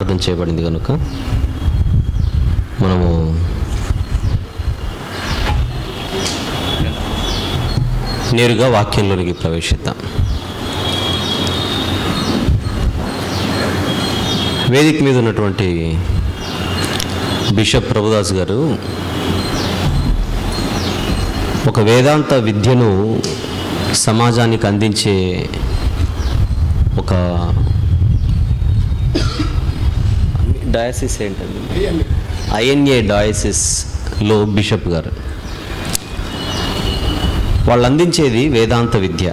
ప్రార్థన చేయబడింది కనుక మనము నేరుగా వాక్యంలోనికి ప్రవేశిద్దాం. వేదిక మీద ఉన్నటువంటి బిషప్ ప్రభుదాస్ గారు ఒక వేదాంత విద్యను సమాజానికి అందించే ఒక డయాసిస్ ఏంటండి, ఐఎన్ఏ డయాసిస్లో బిషప్ గారు వాళ్ళు అందించేది వేదాంత విద్య.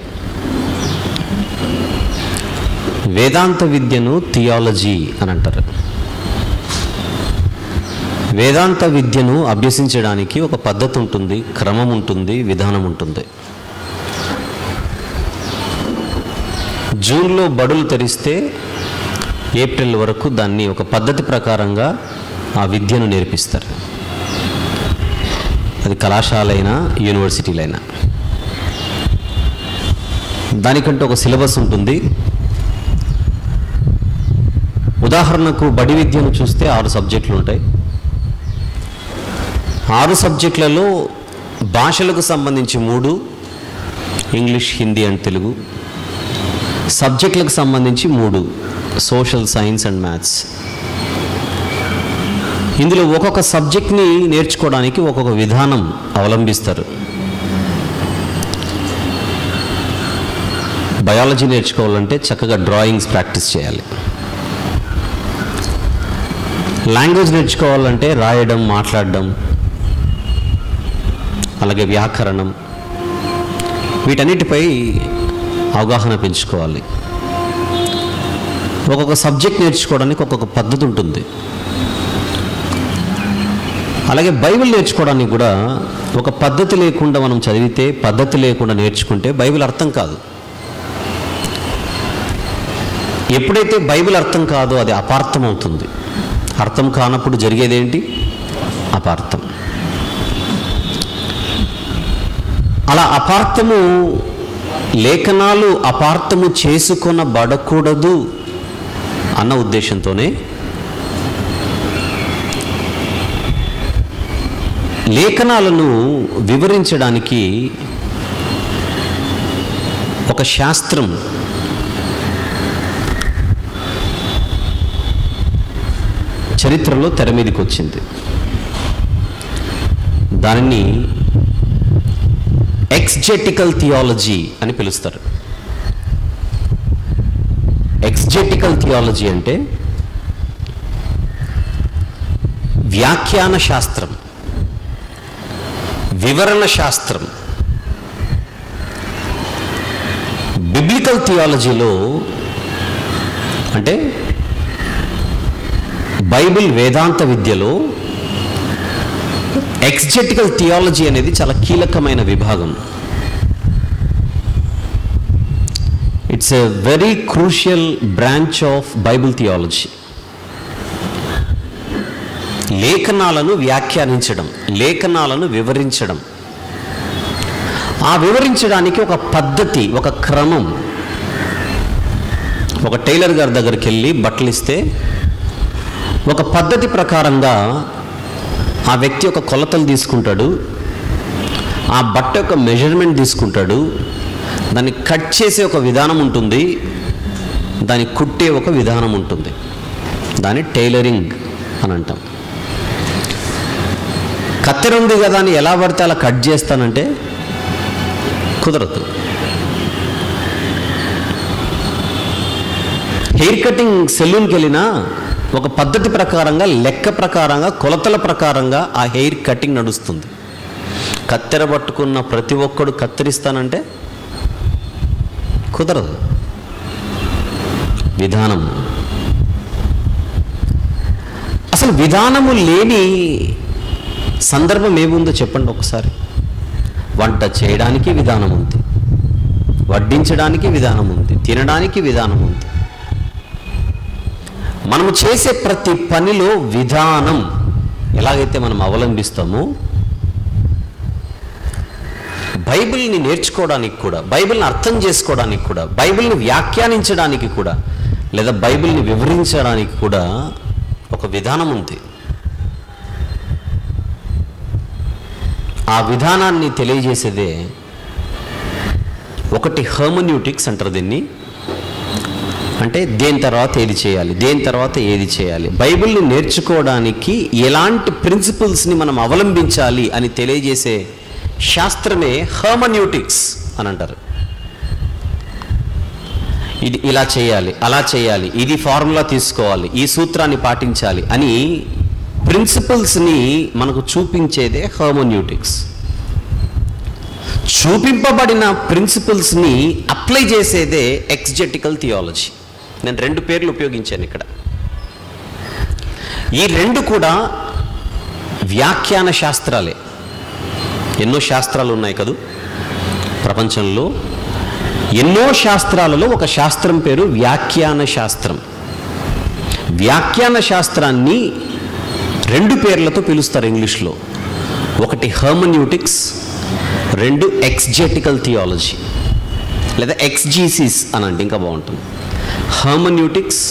వేదాంత విద్యను థియాలజీ అని అంటారు. వేదాంత విద్యను అభ్యసించడానికి ఒక పద్ధతి ఉంటుంది, క్రమం ఉంటుంది, విధానం ఉంటుంది. జూన్లో బడులు తెరిస్తే ఏప్రిల్ వరకు దాన్ని ఒక పద్ధతి ప్రకారంగా ఆ విద్యను నేర్పిస్తారు. అది కళాశాలైనా యూనివర్సిటీలైనా దానికంటే ఒక సిలబస్ ఉంటుంది. ఉదాహరణకు బడి విద్యను చూస్తే 6 సబ్జెక్టులు ఉంటాయి. 6 సబ్జెక్టులలో భాషలకు సంబంధించి 3, ఇంగ్లీష్, హిందీ అండ్ తెలుగు. సబ్జెక్టులకు సంబంధించి 3, సోషల్, సైన్స్ అండ్ మ్యాథ్స్. ఇందులో ఒక్కొక్క సబ్జెక్ట్ని నేర్చుకోవడానికి ఒక్కొక్క విధానం అవలంబిస్తారు. బయాలజీ నేర్చుకోవాలంటే చక్కగా డ్రాయింగ్స్ ప్రాక్టీస్ చేయాలి. లాంగ్వేజ్ నేర్చుకోవాలంటే రాయడం, మాట్లాడడం, అలాగే వ్యాకరణం, వీటన్నిటిపై అవగాహన పెంచుకోవాలి. ఒక్కొక్క సబ్జెక్ట్ నేర్చుకోవడానికి ఒక్కొక్క పద్ధతి ఉంటుంది. అలాగే బైబిల్ నేర్చుకోవడానికి కూడా ఒక పద్ధతి లేకుండా మనం చదివితే, పద్ధతి లేకుండా నేర్చుకుంటే బైబిల్ అర్థం కాదు. ఎప్పుడైతే బైబిల్ అర్థం కాదో అది అపార్థం అవుతుంది. అర్థం కానప్పుడు జరిగేదేంటి? అపార్థం. అలా అపార్థము, లేఖనాలు అపార్థము చేసుకొనబడకూడదు అన్న ఉద్దేశంతోనే లేఖనాలను వివరించడానికి ఒక శాస్త్రం, చరిత్రలో తెర మీదకి వచ్చింది. దానిని ఎక్స్జెటికల్ థియాలజీ అని పిలుస్తారు. ఎక్స్జెటికల్ థియాలజీ అంటే వ్యాఖ్యాన శాస్త్రం, వివరణ శాస్త్రం. బిబ్లికల్ థియాలజీలో అంటే బైబిల్ వేదాంత విద్యలో ఎక్స్జెటికల్ థియాలజీ అనేది చాలా కీలకమైన విభాగం. It's a very crucial branch of Bible theology. లేఖనాలను వ్యాఖ్యానించడం, లేఖనాలను వివరించడం, ఆ వివరించడానికి ఒక పద్ధతి, ఒక క్రమం. ఒక టైలర్ గారి దగ్గరికి వెళ్ళి బట్టలు ఇస్తే ఒక పద్ధతి ప్రకారంగా ఆ వ్యక్తి ఒక కొలతలు తీసుకుంటాడు, ఆ బట్ట యొక్క మెజర్మెంట్ తీసుకుంటాడు, దాన్ని కట్ చేసే ఒక విధానం ఉంటుంది, దాన్ని కుట్టే ఒక విధానం ఉంటుంది. దాన్ని టైలరింగ్ అని అంటాం. కత్తెర ఉంది కదా అని ఎలా పడితే అలా కట్ చేస్తానంటే కుదరదు. హెయిర్ కటింగ్ సెలూన్కి వెళ్ళినా ఒక పద్ధతి ప్రకారంగా, లెక్క ప్రకారంగా, కొలతల ప్రకారంగా ఆ హెయిర్ కటింగ్ నడుస్తుంది. కత్తెర పట్టుకున్న ప్రతి ఒక్కడు కత్తిరిస్తానంటే కుదరదు. విధానం, అసలు విధానము లేని సందర్భం ఏముందో చెప్పండి ఒకసారి. వంట చేయడానికి విధానం ఉంది, వడ్డించడానికి విధానం ఉంది, తినడానికి విధానం ఉంది. మనము చేసే ప్రతి పనిలో విధానం ఎలాగైతే మనం అవలంబిస్తామో బైబిల్ని నేర్చుకోవడానికి కూడా, బైబిల్ని అర్థం చేసుకోవడానికి కూడా, బైబిల్ని వ్యాఖ్యానించడానికి కూడా, లేదా బైబిల్ని వివరించడానికి కూడా ఒక విధానం ఉంది. ఆ విధానాన్ని తెలియజేసేదే ఒకటి హెర్మెన్యూటిక్స్ అంటారు దీన్ని. అంటే దేని తర్వాత ఏది చేయాలి, దేని తర్వాత ఏది చేయాలి, బైబిల్ని నేర్చుకోవడానికి ఎలాంటి ప్రిన్సిపల్స్ని మనం అవలంబించాలి అని తెలియజేసే శాస్త్రమే హెర్మెన్యూటిక్స్ అని అంటారు. ఇది ఇలా చేయాలి, అలా చేయాలి, ఇది ఫార్ములా తీసుకోవాలి, ఈ సూత్రాన్ని పాటించాలి అని ప్రిన్సిపల్స్ని మనకు చూపించేదే హెర్మెన్యూటిక్స్. చూపింపబడిన ప్రిన్సిపల్స్ని అప్లై చేసేదే ఎక్స్జెటికల్ థియాలజీ. నేను 2 పేర్లు ఉపయోగించాను ఇక్కడ. ఈ 2 కూడా వ్యాఖ్యాన శాస్త్రాలే. ఎన్నో శాస్త్రాలు ఉన్నాయి కదూ ప్రపంచంలో. ఎన్నో శాస్త్రాలలో ఒక శాస్త్రం పేరు వ్యాఖ్యాన శాస్త్రం. వ్యాఖ్యాన శాస్త్రాన్ని 2 పేర్లతో పిలుస్తారు ఇంగ్లీష్లో. ఒకటి హెర్మెన్యూటిక్స్, 2 ఎక్స్జెటికల్ థియాలజీ లేదా ఎక్స్జీసిస్ అని అంటే ఇంకా బాగుంటుంది. హెర్మెన్యూటిక్స్,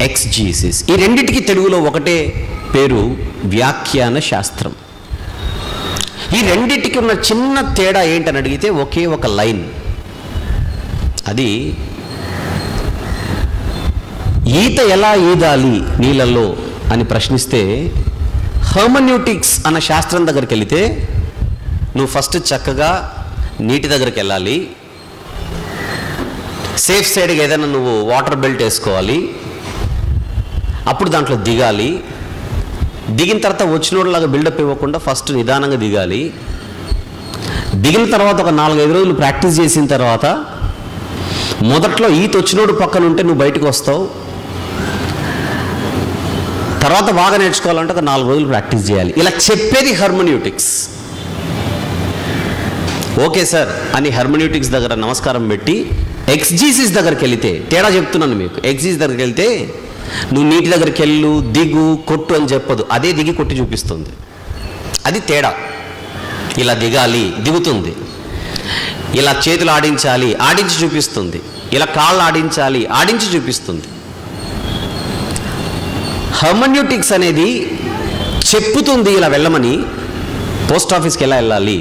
ఎక్స్జీసిస్, ఈ రెండిటికి తెలుగులో ఒకటే పేరు వ్యాఖ్యాన శాస్త్రం. ఈ రెండిటికి ఉన్న చిన్న తేడా ఏంటని అడిగితే ఒకే ఒక లైన్. అది ఈత ఎలా ఈదాలి నీళ్ళల్లో అని ప్రశ్నిస్తే హెర్మెన్యూటిక్స్ అన్న శాస్త్రం దగ్గరికి వెళితే నువ్వు ఫస్ట్ చక్కగా నీటి దగ్గరికి వెళ్ళాలి, సేఫ్ సైడ్గా ఏదైనా నువ్వు వాటర్ బెల్ట్ వేసుకోవాలి, అప్పుడు దాంట్లో దిగాలి. దిగిన తర్వాత వచ్చినోళ్ళలాగా బిల్డప్ ఇవ్వకుండా ఫస్ట్ నిదానంగా దిగాలి. దిగిన తర్వాత ఒక 4-5 రోజులు ప్రాక్టీస్ చేసిన తర్వాత మొదట్లో ఈత వచ్చినోడు పక్కన ఉంటే నువ్వు బయటకు వస్తావు. తర్వాత బాగా నేర్చుకోవాలంటే ఒక 4 రోజులు ప్రాక్టీస్ చేయాలి. ఇలా చెప్పేది హెర్మెన్యూటిక్స్. ఓకే సార్ అని హెర్మెన్యూటిక్స్ దగ్గర నమస్కారం పెట్టి ఎక్స్జీసిస్ దగ్గరికి వెళితే తేడా చెప్తున్నాను మీకు. ఎక్స్జీసిస్ దగ్గరికి వెళ్తే నువ్వు నీటి దగ్గరికి వెళ్ళు, దిగు, కొట్టు అని చెప్పదు, అదే దిగి కొట్టి చూపిస్తుంది. అది తేడా. ఇలా దిగాలి, దిగుతుంది. ఇలా చేతులు ఆడించాలి, ఆడించి చూపిస్తుంది. ఇలా కాళ్ళు ఆడించాలి, ఆడించి చూపిస్తుంది. హెర్మెన్యూటిక్స్ అనేది చెప్పుతుంది ఇలా వెళ్ళమని, పోస్ట్ ఆఫీస్కి ఎలా వెళ్ళాలి.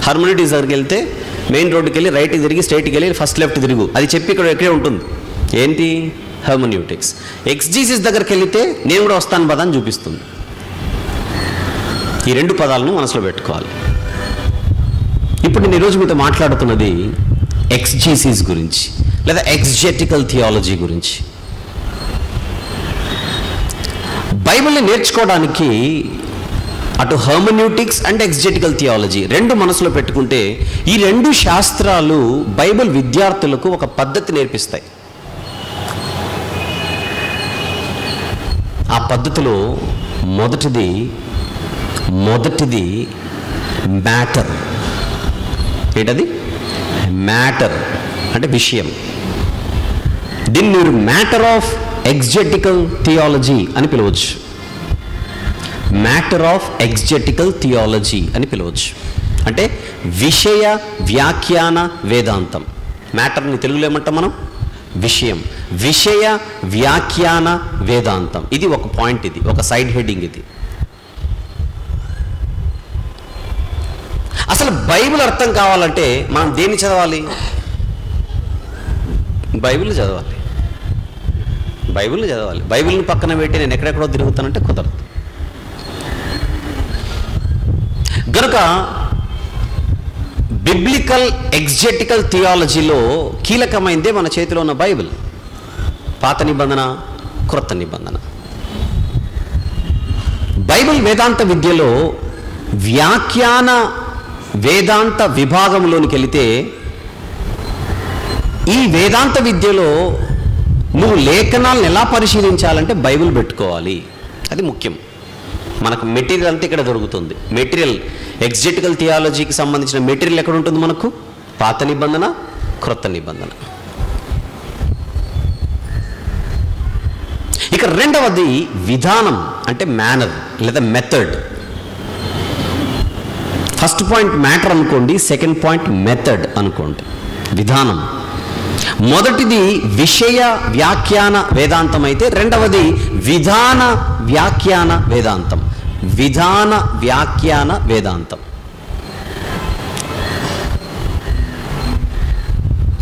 హెర్మెన్యూటిక్స్ దగ్గరికి వెళ్తే మెయిన్ రోడ్డుకి వెళ్ళి రైట్కి తిరిగి స్ట్రైట్కి వెళ్ళి ఫస్ట్ లెఫ్ట్ తిరుగు, అది చెప్పి ఇక్కడ ఎక్కడే ఉంటుంది. ఏంటి? హెర్మెన్యూటిక్స్. ఎక్స్జీసిస్ దగ్గరికి వెళితే నేను కూడా వస్తాను పదా అని చూపిస్తుంది. ఈ 2 పదాలను మనసులో పెట్టుకోవాలి. ఇప్పుడు నేను ఈరోజు మీతో మాట్లాడుతున్నది ఎక్స్జీసిస్ గురించి లేదా ఎక్స్జెటికల్ థియాలజీ గురించి. బైబిల్ని నేర్చుకోవడానికి అటు హెర్మెన్యూటిక్స్ అండ్ ఎక్స్జెటికల్ థియాలజీ 2 మనసులో పెట్టుకుంటే ఈ 2 శాస్త్రాలు బైబిల్ విద్యార్థులకు ఒక పద్ధతి నేర్పిస్తాయి. ఆ పద్ధతిలో మొదటిది మ్యాటర్. ఏంటది? మ్యాటర్ అంటే విషయం. దీన్ని మీరు మ్యాటర్ ఆఫ్ ఎక్స్జెటికల్ థియాలజీ అని పిలవచ్చు. మ్యాటర్ ఆఫ్ ఎక్స్జెటికల్ థియాలజీ అని పిలవచ్చు. అంటే విషయ వ్యాఖ్యాన వేదాంతం. మ్యాటర్ని తెలుగులో ఏమంటాం మనం? విషయం. విషయ వ్యాఖ్యాన వేదాంతం. ఇది ఒక పాయింట్, ఇది ఒక సైడ్ హెడ్డింగ్. ఇది అసలు బైబిల్ అర్థం కావాలంటే మనం దేన్ని చదవాలి? బైబిల్ చదవాలి. బైబిల్ని పక్కన పెట్టి నేను ఎక్కడెక్కడో తిరుగుతానంటే కుదరదు. గనుక బిబ్లికల్ ఎక్స్జెటికల్ థియాలజీలో కీలకమైందే మన చేతిలో ఉన్న బైబిల్. పాత నిబంధన, క్రొత్త నిబంధన. బైబిల్ వేదాంత విద్యలో వ్యాఖ్యాన వేదాంత విభాగంలోనికి వెళితే ఈ వేదాంత విద్యలో నువ్వు లేఖనాలను ఎలా పరిశీలించాలంటే బైబిల్ పెట్టుకోవాలి. అది ముఖ్యం. మనకు మెటీరియల్ అంతా ఇక్కడ దొరుకుతుంది. మెటీరియల్ ఎక్స్జెటికల్ థియాలజీకి సంబంధించిన మెటీరియల్ ఎక్కడ ఉంటుంది మనకు? పాత నిబంధన, క్రొత్త నిబంధన. ఇక రెండవది విధానం అంటే మేనర్ లేదా మెథడ్. ఫస్ట్ పాయింట్ మ్యాటర్ అనుకోండి, సెకండ్ పాయింట్ మెథడ్ అనుకోండి. విధానం మొదటిది విషయ వ్యాఖ్యాన వేదాంతం అయితే రెండవది విధాన వ్యాఖ్యాన వేదాంతం. విధాన వ్యాఖ్యాన వేదాంతం.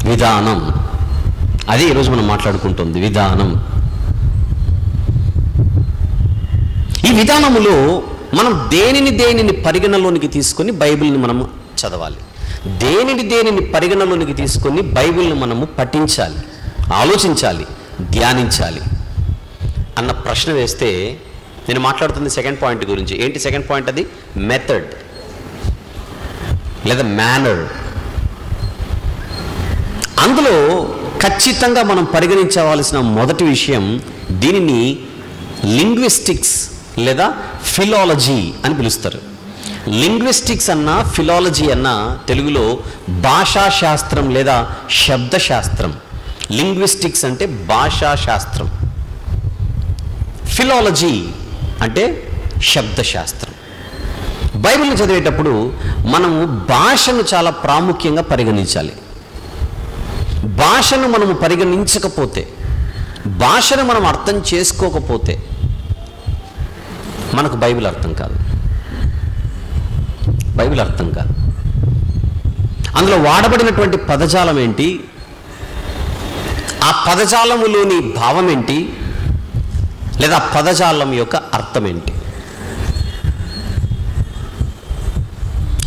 విధానం అది ఈరోజు మనం మాట్లాడుకుంటుంది. విధానం. ఈ విధానములో మనం దేనిని పరిగణలోనికి తీసుకొని బైబిల్ని మనము చదవాలి. దేనిని పరిగణలోనికి తీసుకొని బైబిల్ని మనము పఠించాలి, ఆలోచించాలి, ధ్యానించాలి అన్న ప్రశ్న వేస్తే నేను మాట్లాడుతుంది సెకండ్ పాయింట్ గురించి. ఏంటి సెకండ్ పాయింట్? అది మెథడ్ లేదా మేనర్. అందులో ఖచ్చితంగా మనం పరిగణించవలసిన మొదటి విషయం, దీనిని లింగ్విస్టిక్స్ లేదా ఫిలాలజీ అని పిలుస్తారు. లింగ్విస్టిక్స్ అన్న ఫిలాలజీ అన్న తెలుగులో భాషాశాస్త్రం లేదా శబ్దశాస్త్రం. లింగ్విస్టిక్స్ అంటే భాషాశాస్త్రం, ఫిలాలజీ అంటే శబ్దశాస్త్రం. బైబిల్ని చదివేటప్పుడు మనము భాషను చాలా ప్రాముఖ్యంగా పరిగణించాలి. భాషను మనము పరిగణించకపోతే, భాషను మనం అర్థం చేసుకోకపోతే మనకు బైబిల్ అర్థం కాదు. బైబిల్ అర్థం కాదు. అందులో వాడబడినటువంటి పదజాలం ఏంటి, ఆ పదజాలములోని భావం ఏంటి, లేదా పదజాలం యొక్క అర్థం ఏంటి,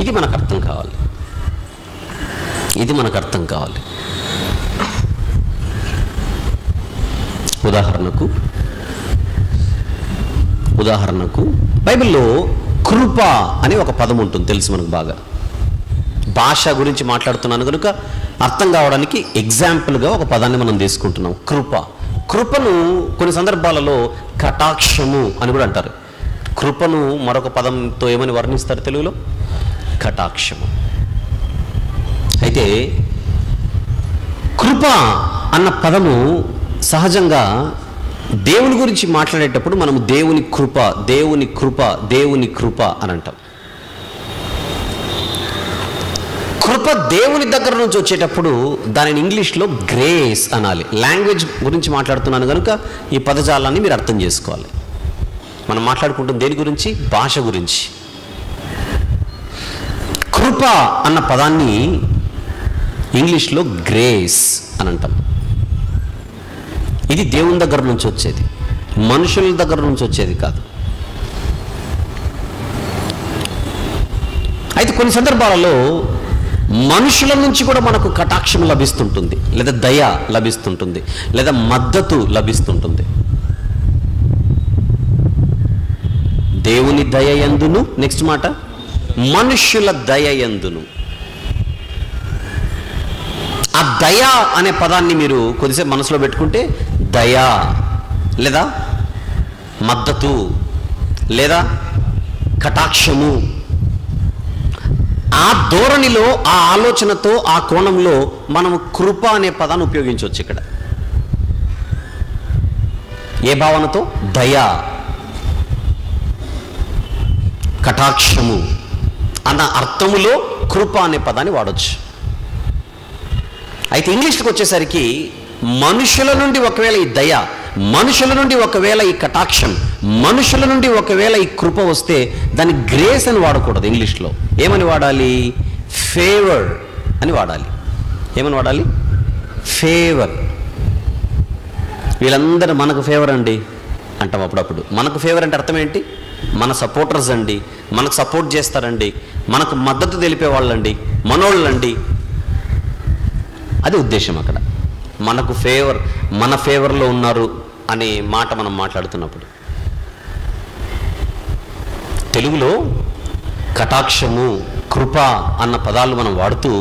ఇది మనకు అర్థం కావాలి. ఇది మనకు అర్థం కావాలి. ఉదాహరణకు బైబిల్లో కృప అనే ఒక పదం ఉంటుంది, తెలుసు మనకు బాగా. భాష గురించి మాట్లాడుతున్నాను కనుక అర్థం కావడానికి ఎగ్జాంపుల్గా ఒక పదాన్ని మనం తీసుకుంటున్నాం, కృప. కృపను కొన్ని సందర్భాలలో కటాక్షము అని కూడా అంటారు. కృపను మరొక పదంతో ఏమని వర్ణిస్తారు తెలుగులో? కటాక్షము. అయితే కృప అన్న పదము సహజంగా దేవుని గురించి మాట్లాడేటప్పుడు మనము దేవుని కృప, దేవుని కృప, దేవుని కృప అని అంటాం. కృప దేవుని దగ్గర నుంచి వచ్చేటప్పుడు దానిని ఇంగ్లీష్లో గ్రేస్ అనాలి. లాంగ్వేజ్ గురించి మాట్లాడుతున్నాను కనుక ఈ పదజాలాన్ని మీరు అర్థం చేసుకోవాలి. మనం మాట్లాడుకుంటుంది దేని గురించి? భాష గురించి. కృప అన్న పదాన్ని ఇంగ్లీష్లో గ్రేస్ అని అంటాం. ఇది దేవుని దగ్గర నుంచి వచ్చేది, మనుషుల దగ్గర నుంచి వచ్చేది కాదు. అయితే కొన్ని సందర్భాలలో మనుషుల నుంచి కూడా మనకు కటాక్షం లభిస్తుంటుంది, లేదా దయ లభిస్తుంటుంది, లేదా మద్దతు లభిస్తుంటుంది. దేవుని దయ యందును, నెక్స్ట్ మాట మనుష్యుల దయ యందును. ఆ దయ అనే పదాన్ని మీరు కొద్దిసేపు మనసులో పెట్టుకుంటే, దయ లేదా మద్దతు లేదా కటాక్షము, ఆ ధోరణిలో, ఆ ఆలోచనతో, ఆ కోణంలో మనము కృప అనే పదాన్ని ఉపయోగించవచ్చు. ఇక్కడ ఏ భావనతో? దయ, కటాక్షము అన్న అర్థములో కృప అనే పదాన్ని వాడవచ్చు. అయితే ఇంగ్లీష్కి వచ్చేసరికి మనుషుల నుండి ఒకవేళ ఈ దయ, మనుషుల నుండి ఒకవేళ ఈ కటాక్షం, మనుషుల నుండి ఒకవేళ ఈ కృప వస్తే దాన్ని గ్రేస్ అని వాడకూడదు. ఇంగ్లీష్లో ఏమని వాడాలి? ఫేవర్ అని వాడాలి. ఏమని వాడాలి? ఫేవర్. వీళ్ళందరూ మనకు ఫేవర్ అండి అంటాం అప్పుడప్పుడు. మనకు ఫేవర్ అంటే అర్థం ఏంటి? మన సపోర్టర్స్ అండి, మనకు సపోర్ట్ చేస్తారండి, మనకు మద్దతు తెలిపే వాళ్ళండి, మనోళ్ళండి, అది ఉద్దేశం. అక్కడ మనకు ఫేవర్, మన ఫేవర్లో ఉన్నారు అనే మాట మనం మాట్లాడుతున్నప్పుడు తెలుగులో కటాక్షము, కృప అన్న పదాలు మనం వాడుతూ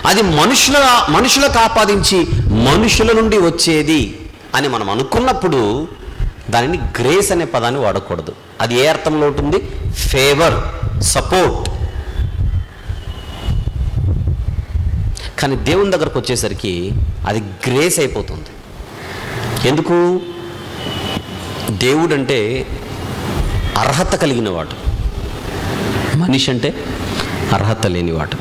అది మనుషులకు ఆపాదించి మనుషుల నుండి వచ్చేది అని మనం అనుకున్నప్పుడు దానిని గ్రేస్ అనే పదాన్ని వాడకూడదు. అది ఏ అర్థంలో ఉంటుంది? Favour, support. కానీ దేవుని దగ్గరకు వచ్చేసరికి అది గ్రేస్ అయిపోతుంది. ఎందుకు? దేవుడు అంటే అర్హత కలిగినవాడు, మనిషి అంటే అర్హత లేనివాడు.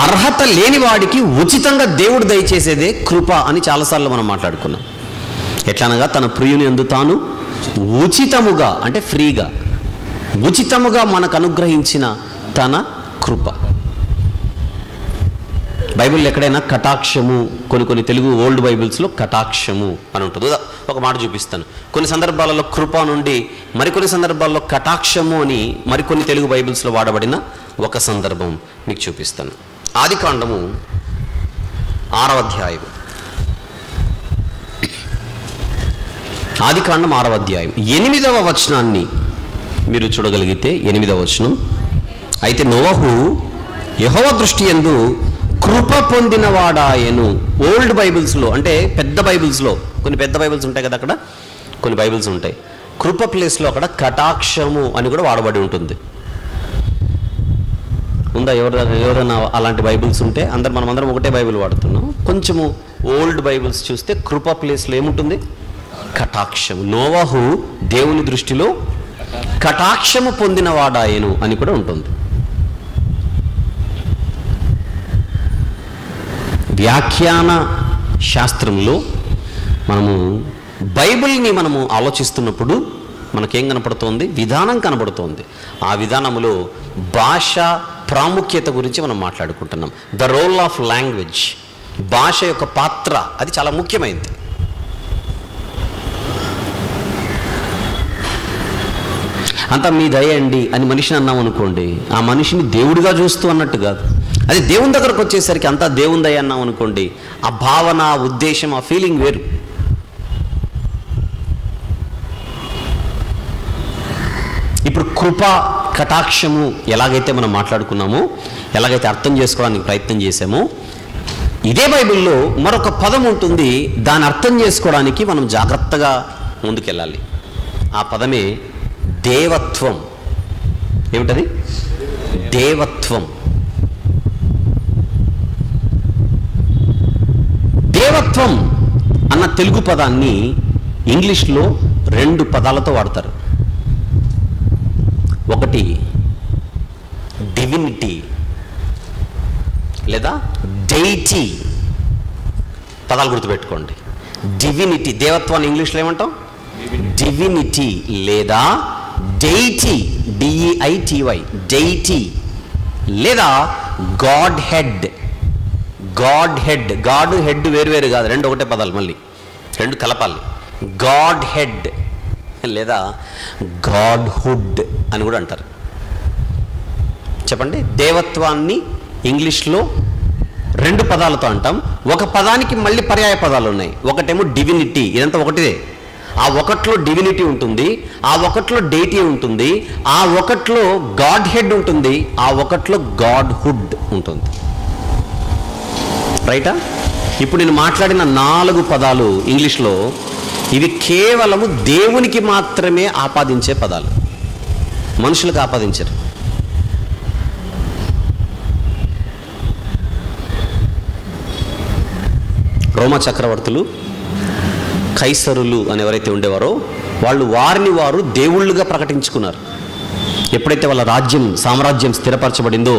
అర్హత లేని వాడికి ఉచితంగా దేవుడు దయచేసేదే కృప అని చాలాసార్లు మనం మాట్లాడుకున్నాం. ఎట్లనగా తన ప్రియుని యందు తాను ఉచితముగా, అంటే ఫ్రీగా, ఉచితముగా మనకు అనుగ్రహించిన తన కృప. బైబిల్ ఎక్కడైనా కటాక్షము, కొన్ని తెలుగు ఓల్డ్ బైబిల్స్లో కటాక్షము అని ఉంటుంది. ఒక మాట చూపిస్తాను. కొన్ని సందర్భాలలో కృప నుండి మరికొన్ని సందర్భాల్లో కటాక్షము అని మరికొన్ని తెలుగు బైబిల్స్లో వాడబడిన ఒక సందర్భం మీకు చూపిస్తాను. ఆదికాండము 6వ అధ్యాయం. ఆదికాండం 6వ అధ్యాయం 8వ వచనాన్ని మీరు చూడగలిగితే, 8వ వచనం, అయితే నోవహు యెహోవా దృష్టి యందు కృప పొందినవాడాయను. ఓల్డ్ బైబిల్స్లో, అంటే పెద్ద బైబిల్స్లో, కొన్ని పెద్ద బైబిల్స్ ఉంటాయి కదా, అక్కడ కొన్ని బైబిల్స్ ఉంటాయి, కృప ప్లేస్లో అక్కడ కటాక్షము అని కూడా వాడబడి ఉంటుంది. ఉందా? ఎవరైనా అలాంటి బైబిల్స్ ఉంటే మనమందరం ఒకటే బైబిల్ వాడుతున్నాం. కొంచెము ఓల్డ్ బైబిల్స్ చూస్తే కృప ప్లేస్లో ఏముంటుంది? కటాక్షము. నోవహు దేవుని దృష్టిలో కటాక్షము పొందినవాడాయను అని కూడా ఉంటుంది. వ్యాఖ్యాన శాస్త్రంలో మనము బైబిల్ని మనము ఆలోచిస్తున్నప్పుడు మనకేం కనపడుతోంది? విధానం కనబడుతోంది. ఆ విధానంలో భాష ప్రాముఖ్యత గురించి మనం మాట్లాడుకుంటున్నాం. ద రోల్ ఆఫ్ లాంగ్వేజ్, భాష యొక్క పాత్ర, అది చాలా ముఖ్యమైనది. అంతా మీ దయ అండి అని మనిషిని అన్నాం అనుకోండి, ఆ మనిషిని దేవుడిగా చూస్తూ అన్నట్టు కాదు. అది దేవుని దగ్గరకు వచ్చేసరికి అంతా దేవుని దయ అన్నాం అనుకోండి, ఆ భావన, ఆ ఉద్దేశం, ఆ ఫీలింగ్ వేరు. ఇప్పుడు కృప, కటాక్షము ఎలాగైతే మనం మాట్లాడుకున్నామో, ఎలాగైతే అర్థం చేసుకోవడానికి ప్రయత్నం చేసామో, ఇదే బైబిల్లో మరొక పదం ఉంటుంది. దాన్ని అర్థం చేసుకోవడానికి మనం జాగ్రత్తగా ముందుకెళ్ళాలి. ఆ పదమే దేవత్వం. ఏమిటది? దేవత్వం. దేవత్వం అన్న తెలుగు పదాన్ని ఇంగ్లీష్లో 2 పదాలతో వాడతారు. ఒకటి డివినిటీ లేదా డెయిటీ. పదాలు గుర్తుపెట్టుకోండి. డివినిటీ, దేవత్వాన్ని ఇంగ్లీష్లో ఏమంటాం? డివినిటీ లేదా డెయిటీ, DEITY, డెయిటీ లేదా God head. God head, God head వేరు కాదు, 2 ఒకటే పదాలు, మళ్ళీ 2 కలపాలి. గాడ్ హెడ్ లేదా గాడ్ హుడ్ అని కూడా అంటారు. చెప్పండి. దేవత్వాన్ని ఇంగ్లీష్లో 2 పదాలతో అంటాం. ఒక పదానికి మళ్ళీ పర్యాయ పదాలు ఉన్నాయి. ఒకటేమో డివినిటీ, ఇదంతా ఒకటిదే. ఆ ఒకట్లో డివినిటీ ఉంటుంది, ఆ ఒకట్లో డెయిటీ ఉంటుంది, ఆ ఒకట్లో గాడ్ హెడ్ ఉంటుంది, ఆ ఒకట్లో గాడ్ హుడ్ ఉంటుంది. రైటా? ఇప్పుడు నేను మాట్లాడిన 4 పదాలు ఇంగ్లీష్లో, ఇవి కేవలము దేవునికి మాత్రమే ఆపాదించే పదాలు, మనుషులకు ఆపాదించరు. రోమా చక్రవర్తులు, కైసరులు అని ఎవరైతే ఉండేవారో వాళ్ళు వారిని వారు దేవుళ్ళుగా ప్రకటించుకున్నారు. ఎప్పుడైతే వాళ్ళ సామ్రాజ్యం స్థిరపరచబడిందో,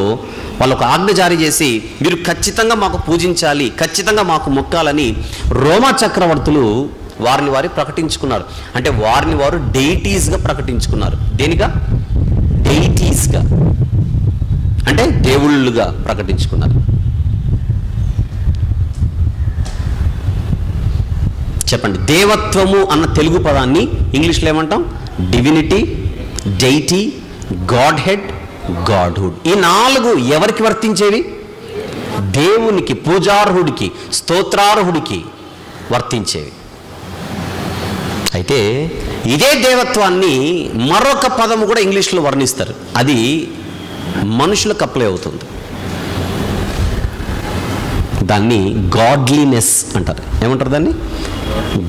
వాళ్ళు ఒక ఆజ్ఞ జారీ చేసి, మీరు ఖచ్చితంగా మాకు పూజించాలి, ఖచ్చితంగా మాకు మొక్కాలని రోమా చక్రవర్తులు వారిని వారు ప్రకటించుకున్నారు. అంటే వారిని వారు డెయిటీస్గా ప్రకటించుకున్నారు. దేనిగా? డెయిటీస్గా, అంటే దేవుళ్ళుగా ప్రకటించుకున్నారు. చెప్పండి. దేవత్వము అన్న తెలుగు పదాన్ని ఇంగ్లీష్లో ఏమంటాం? Divinity, deity, godhead, godhood. ఈ 4 ఎవరికి వర్తించేవి? దేవునికి, పూజార్హుడికి, స్తోత్రార్హుడికి వర్తించేవి. అయితే ఇదే దేవత్వాన్ని మరొక పదము కూడా ఇంగ్లీష్లో వర్ణిస్తారు. అది మనుషులకు అప్లై అవుతుంది. దాన్ని గాడ్లీనెస్ అంటారు. ఏమంటారు దాన్ని?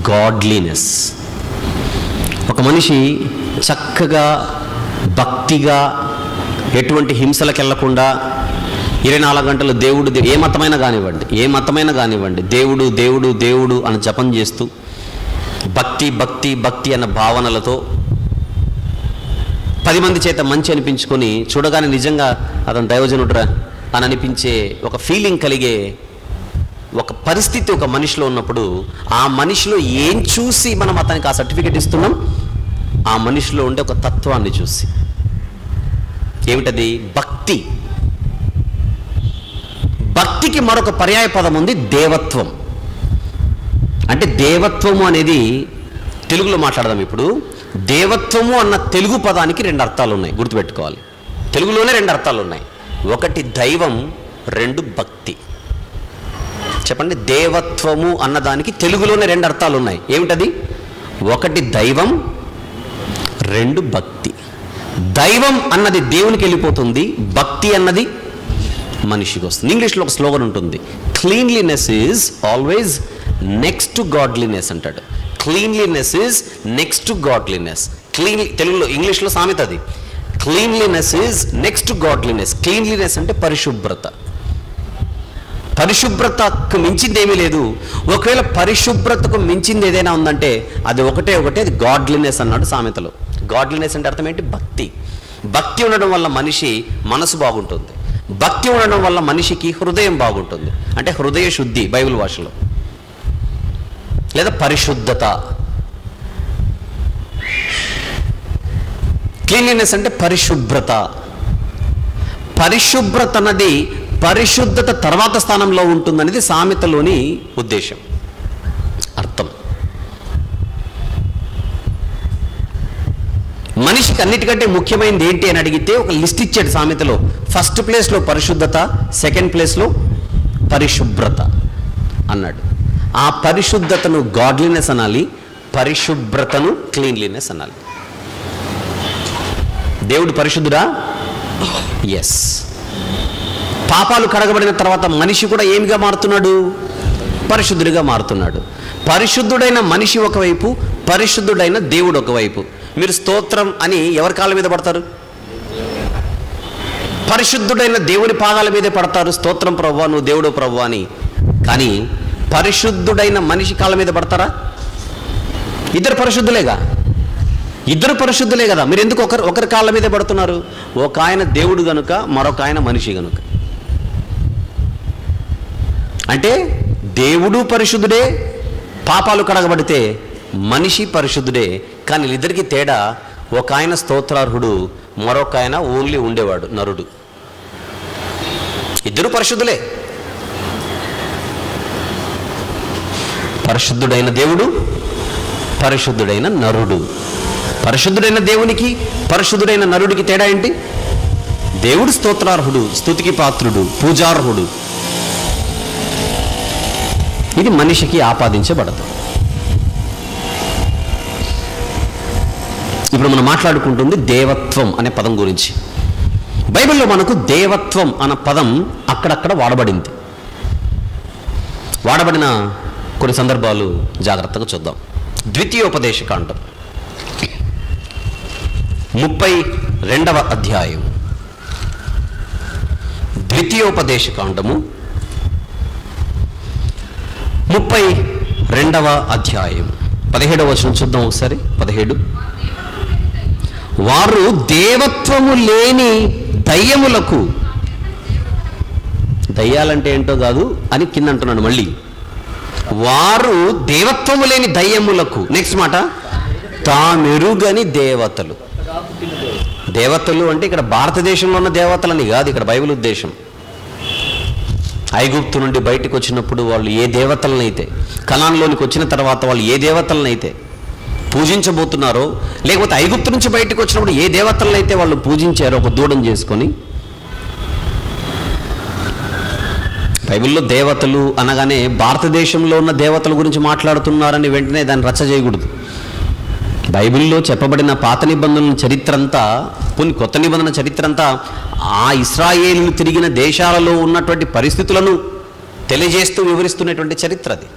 గాడ్లీనెస్. ఒక మనిషి చక్కగా, భక్తిగా, ఎటువంటి హింసలకు వెళ్లకుండా 24 గంటలు దేవుడు, ఏ మతమైనా కానివ్వండి, దేవుడు దేవుడు దేవుడు అని జపం చేస్తూ, భక్తి భక్తి భక్తి అన్న భావనలతో 10 మంది చేత మంచి అనిపించుకొని, చూడగానే నిజంగా అతను దైవజనుడురా, అని అనిపించే ఒక ఫీలింగ్ కలిగే ఒక పరిస్థితి ఒక మనిషిలో ఉన్నప్పుడు ఆ మనిషిలో ఏం చూసి మనం అతనికి ఆ సర్టిఫికెట్ ఇస్తున్నాం? ఆ మనిషిలో ఉండే ఒక తత్వాన్ని చూసి. ఏమిటది? భక్తి. భక్తికి మరొక పర్యాయ పదం ఉంది, దేవత్వం. అంటే దేవత్వము అనేది తెలుగులో మాట్లాడదాం ఇప్పుడు. దేవత్వము అన్న తెలుగు పదానికి 2 అర్థాలు ఉన్నాయి, గుర్తుపెట్టుకోవాలి. తెలుగులోనే 2 అర్థాలు ఉన్నాయి. ఒకటి దైవం, 2 భక్తి. చెప్పండి, దేవత్వము అన్నదానికి తెలుగులోనే 2 అర్థాలు ఉన్నాయి. ఏమిటది? ఒకటి దైవం, 2 భక్తి. దైవం అన్నది దేవునికి వెళ్ళిపోతుంది, భక్తి అన్నది మనిషికి వస్తుంది. ఇంగ్లీష్లో ఒక స్లోగన్ ఉంటుంది, cleanliness is always next to godliness అంటాడు. Cleanliness is next to godliness. తెలుగులో, ఇంగ్లీష్లో సామెత అది. Cleanliness is next to godliness. Cleanliness అంటే పరిశుభ్రత. పరిశుభ్రతకు మించింది ఏమీ లేదు. ఒకవేళ పరిశుభ్రతకు మించింది ఏదైనా ఉందంటే అది ఒకటే, అది గాడ్లీనెస్ అన్నాడు సామెతలో. గాడ్లీనెస్ అంటే అర్థం ఏంటి? భక్తి. భక్తి ఉండడం వల్ల మనిషి మనసు బాగుంటుంది. భక్తి ఉండడం వల్ల మనిషికి హృదయం బాగుంటుంది. అంటే హృదయ శుద్ధి బైబిల్ భాషలో, లేదా పరిశుద్ధత. క్లీన్లీనెస్ అంటే పరిశుభ్రత. పరిశుభ్రత అన్నది పరిశుద్ధత తర్వాత స్థానంలో ఉంటుందనేది సామెతలోని ఉద్దేశం, అర్థం. మనిషికి అన్నిటికంటే ముఖ్యమైనది ఏంటి అని అడిగితే ఒక లిస్ట్ ఇచ్చాడు సామెతలో. ఫస్ట్ ప్లేస్లో పరిశుద్ధత, సెకండ్ ప్లేస్లో పరిశుభ్రత అన్నాడు. ఆ పరిశుద్ధతను గాడ్లీనెస్ అనాలి, పరిశుభ్రతను క్లీన్లీనెస్ అనాలి. దేవుడు పరిశుద్ధుడా? ఎస్. పాపాలు కడగబడిన తర్వాత మనిషి కూడా ఏమిగా మారుతున్నాడు? పరిశుద్ధుడిగా మారుతున్నాడు. పరిశుద్ధుడైన మనిషి ఒకవైపు, పరిశుద్ధుడైన దేవుడు ఒకవైపు. మీరు స్తోత్రం అని ఎవరి కాళ్ళ మీద పడతారు? పరిశుద్ధుడైన దేవుని పాదాల మీదే పడతారు, స్తోత్రం ప్రభువా, నువ్వు దేవుడు ప్రభువా అని. కానీ పరిశుద్ధుడైన మనిషి కాళ్ళ మీద పడతారా? ఇద్దరు పరిశుద్ధులేగా, ఇద్దరు పరిశుద్ధులే కదా. మీరు ఎందుకు ఒకరి కాళ్ళ మీదే పడుతున్నారు? ఒక ఆయన దేవుడు గనుక, మరొక ఆయన మనిషి గనుక. అంటే దేవుడు పరిశుద్ధుడే, పాపాలు కడగబడితే మనిషి పరిశుద్ధుడే. కానీ వీళ్ళిద్దరికీ తేడా, ఒక ఆయన స్తోత్రార్హుడు, మరొక ఆయన ఓన్లీ ఉండేవాడు, నరుడు. ఇద్దరు పరిశుద్ధులే. పరిశుద్ధుడైన దేవుడు, పరిశుద్ధుడైన నరుడు. పరిశుద్ధుడైన దేవునికి, పరిశుద్ధుడైన నరుడికి తేడా ఏంటి? దేవుడు స్తోత్రార్హుడు, స్తుతికి పాత్రుడు, పూజార్హుడు. ఇది మనిషికి ఆపాదించబడదు. ఇప్పుడు మనం మాట్లాడుకుంటుంది దేవత్వం అనే పదం గురించి. బైబిల్లో మనకు దేవత్వం అన్న పదం అక్కడక్కడ వాడబడింది. వాడబడిన కొన్ని సందర్భాలు జాగ్రత్తగా చూద్దాం. ద్వితీయోపదేశకాండం 32వ అధ్యాయం. ద్వితీయోపదేశకాండము 32వ అధ్యాయం 17వ వచనం చూద్దాం ఒకసారి. 17. వారు దేవత్వము లేని దయ్యములకు, దయ్యాలంటే ఏంటో కాదు అని కింద అంటున్నాడు మళ్ళీ. వారు దేవత్వము లేని దయ్యములకు, నెక్స్ట్ మాట, తామెరుగని దేవతలు. దేవతలు అంటే ఇక్కడ భారతదేశంలో ఉన్న దేవతలని కాదు, ఇక్కడ బైబిల్ ఉద్దేశం. ఐగుప్తు నుండి బయటకు వచ్చినప్పుడు వాళ్ళు ఏ దేవతలనైతే, కనాన్లోనికి వచ్చిన తర్వాత వాళ్ళు ఏ దేవతలనైతే పూజించబోతున్నారో, లేకపోతే ఐగుప్తు నుంచి బయటకు వచ్చినప్పుడు ఏ దేవతలనైతే వాళ్ళు పూజించారో ఒక దూడం చేసుకొని. బైబిల్లో దేవతలు అనగానే భారతదేశంలో ఉన్న దేవతల గురించి మాట్లాడుతున్నారని వెంటనే దాన్ని రచ్చ చేయకూడదు. బైబిల్లో చెప్పబడిన పాత నిబంధనల చరిత్ర అంతా, కొన్ని కొత్త నిబంధన చరిత్ర అంతా ఆ ఇశ్రాయేలు తిరిగిన దేశాలలో ఉన్నటువంటి పరిస్థితులను తెలియజేస్తూ వివరిస్తున్నటువంటి చరిత్ర అది.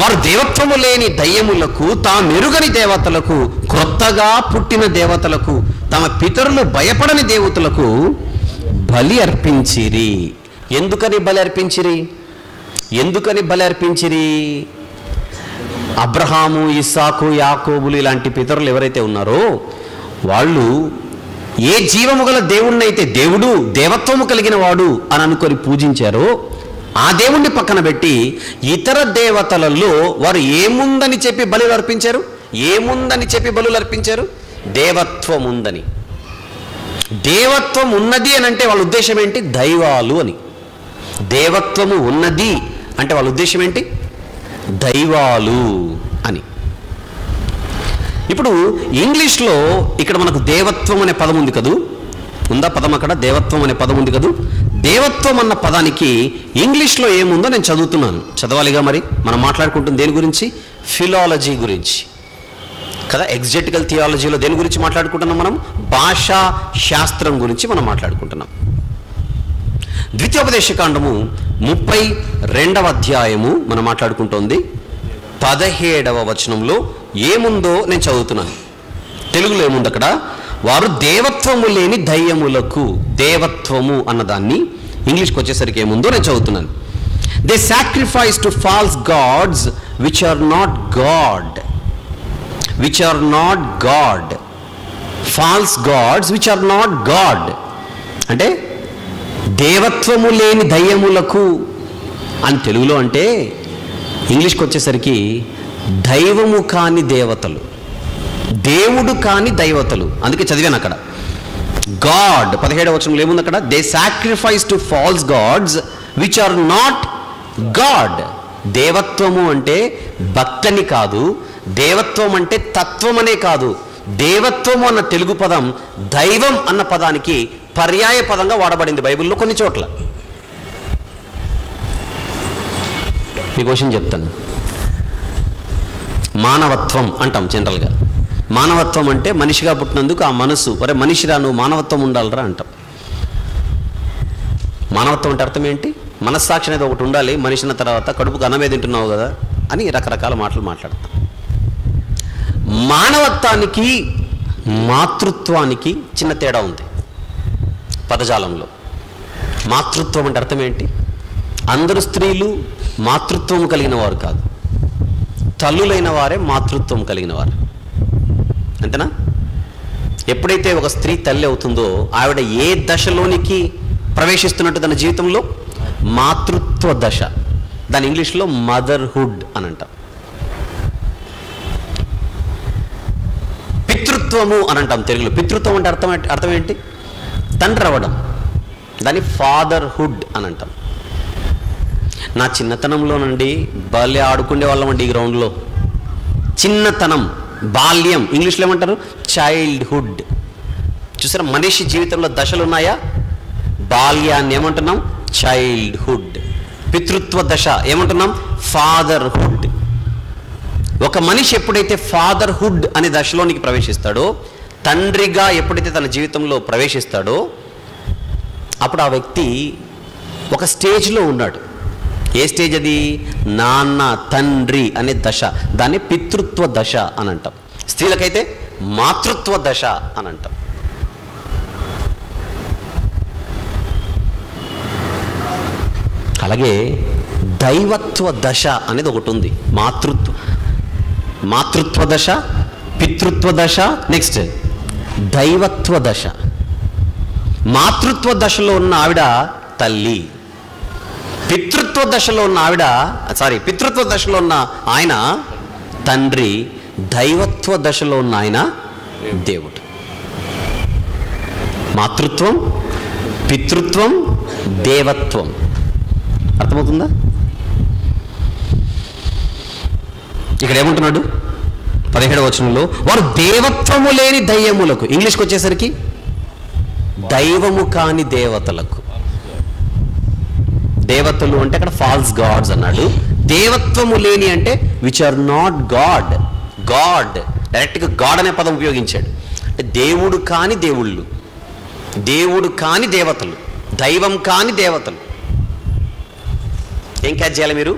వారు దేవత్వము లేని దయ్యములకు, తామెరుగని దేవతలకు, క్రొత్తగా పుట్టిన దేవతలకు, తమ పితరులు భయపడని దేవతలకు బలి అర్పించిరి. ఎందుకని బలి అర్పించిరి? ఎందుకని బలి అర్పించిరి? అబ్రహాము, ఇస్సాకు, యాకోబులు ఇలాంటి పితరులు ఎవరైతే ఉన్నారో వాళ్ళు ఏ జీవము గల దేవుణ్ణైతే దేవుడు దేవత్వము కలిగిన వాడు అని అనుకొని పూజించారో ఆ దేవుణ్ణి పక్కన పెట్టి ఇతర దేవతలలో వారు ఏముందని చెప్పి బలులు అర్పించారు? ఏముందని చెప్పి బలులు అర్పించారు? దేవత్వం ఉందని. దేవత్వం ఉన్నది అని అంటే వాళ్ళ ఉద్దేశం ఏంటి? దైవాలు అని. దేవత్వము ఉన్నది అంటే వాళ్ళ ఉద్దేశం ఏంటి? దైవాలు అని. ఇప్పుడు ఇంగ్లీష్లో ఇక్కడ మనకు దేవత్వం అనే పదం ఉంది కదూ, ఉందా పదం అక్కడ? దేవత్వం అనే పదం ఉంది కదూ. దేవత్వం అన్న పదానికి ఇంగ్లీష్లో ఏముందో నేను చదువుతున్నాను, చదవాలిగా. మరి మనం మాట్లాడుకుంటుంది దేని గురించి? ఫిలాలజీ గురించి కదా. ఎగ్జెటికల్ థియాలజీలో దేని గురించి మాట్లాడుకుంటున్నాం మనం? భాషా శాస్త్రం గురించి మనం మాట్లాడుకుంటున్నాం. ద్వితీయోపదేశకాండము 32వ అధ్యాయము మనం మాట్లాడుకుంటోంది. 17వ వచనంలో ఏముందో నేను చదువుతున్నాను. తెలుగులో ఏముంది అక్కడ? వారు దేవత్వము లేని దయ్యములకు, దేవత్వము అన్నదాన్ని ఇంగ్లీష్కి వచ్చేసరికి ఏముందో నేను చదువుతున్నాను. They sacrifice to false gods which are not god, which are not god. False gods which are not god అంటే దేవత్వము లేని దయ్యములకు అని తెలుగులో అంటే, ఇంగ్లీష్కి వచ్చేసరికి దైవము కాని దేవతలు, దేవుడు కాని దైవతలు. అందుకే చదివాను అక్కడ గాడ్ 17వ వచనంలో ఏముంది అక్కడ? They sacrifice to false gods which are not god. దేవత్వము అంటే భక్తని కాదు, దేవత్వం అంటే తత్వం అనే కాదు. దేవత్వము అన్న తెలుగు పదం దైవం అన్న పదానికి పర్యాయ పదంగా వాడబడింది బైబిల్లో కొన్ని చోట్ల. మీకు విషయం చెప్తాను. మానవత్వం అంటాం జనరల్గా. మానవత్వం అంటే మనిషిగా పుట్టినందుకు ఆ మనసు, ఒరే మనిషిరా నువ్వు మానవత్వం ఉండాలిరా అంటాం. మానవత్వం అంటే అర్థం ఏంటి? మనస్సాక్షి అనేది ఒకటి ఉండాలి మనిషిన తర్వాత. కడుపుకు అన్నమే తింటున్నావు కదా అని రకరకాల మాటలు మాట్లాడతాం. మానవత్వానికి మాతృత్వానికి చిన్న తేడా ఉంది పదజాలంలో. మాతృత్వం అంటే అర్థం ఏంటి? అందరు స్త్రీలు మాతృత్వం కలిగిన వారు కాదు, తల్లులైన వారే మాతృత్వం కలిగిన వారు. అంతేనా? ఎప్పుడైతే ఒక స్త్రీ తల్లి అవుతుందో ఆవిడ ఏ దశలోనికి ప్రవేశిస్తున్నట్టు తన జీవితంలో? మాతృత్వ దశ. దాని ఇంగ్లీష్లో మదర్హుడ్ అని అంటాం. పితృత్వము అని అంటాం తెలుగులో. పితృత్వం అంటే అర్థం ఏంటి? తండ్రి అవ్వడం. దాన్ని ఫాదర్హుడ్ అని అంటాం. నా చిన్నతనంలో నుండి బాల్య ఆడుకునే వాళ్ళమండి ఈ గ్రౌండ్లో. చిన్నతనం, బాల్యం, ఇంగ్లీష్లో ఏమంటారు? చైల్డ్హుడ్. చూసారా మనిషి జీవితంలో దశలు ఉన్నాయా? బాల్యాన్ని ఏమంటున్నాం? చైల్డ్హుడ్. పితృత్వ దశ ఏమంటున్నాం? ఫాదర్హుడ్. ఒక మనిషి ఎప్పుడైతే ఫాదర్హుడ్ అనే దశలోనికి ప్రవేశిస్తాడో, తండ్రిగా ఎప్పుడైతే తన జీవితంలో ప్రవేశిస్తాడో, అప్పుడు ఆ వ్యక్తి ఒక స్టేజ్లో ఉన్నాడు. ఏ స్టేజ్ అది? నాన్న తండ్రి అనే దశ. దాన్ని పితృత్వ దశ అని అంటాం. స్త్రీలకైతే మాతృత్వ దశ అని అంటాం. అలాగే దైవత్వ దశ అనేది ఒకటి ఉంది. మాతృత్వ దశ, పితృత్వ దశ, నెక్స్ట్ దైవత్వ దశ. మాతృత్వ దశలో ఉన్న ఆవిడ తల్లి, పితృత్వ దశలో ఉన్న పితృత్వ దశలో ఉన్న ఆయన తండ్రి, దైవత్వ దశలో ఉన్న ఆయన దేవుడు. మాతృత్వం, పితృత్వం, దేవత్వం. అర్థమవుతుందా? ఇక్కడ ఏమంటున్నాడు 17వ వచనంలో? వారు దేవత్వము లేని దయ్యములకు. ఇంగ్లీష్కి వచ్చేసరికి దైవము కాని దేవతలకు. దేవతలు అంటే అక్కడ ఫాల్స్ గాడ్స్ అన్నాడు. దేవత్వము లేని అంటే which are not god. God డైరెక్ట్గా గాడ్ అనే పదం ఉపయోగించాడు. అంటే దేవుడు కాని దేవుళ్ళు, దేవుడు కాని దేవతలు, దైవం కాని దేవతలు. ఏం క్యాచ్ చేయాలి మీరు?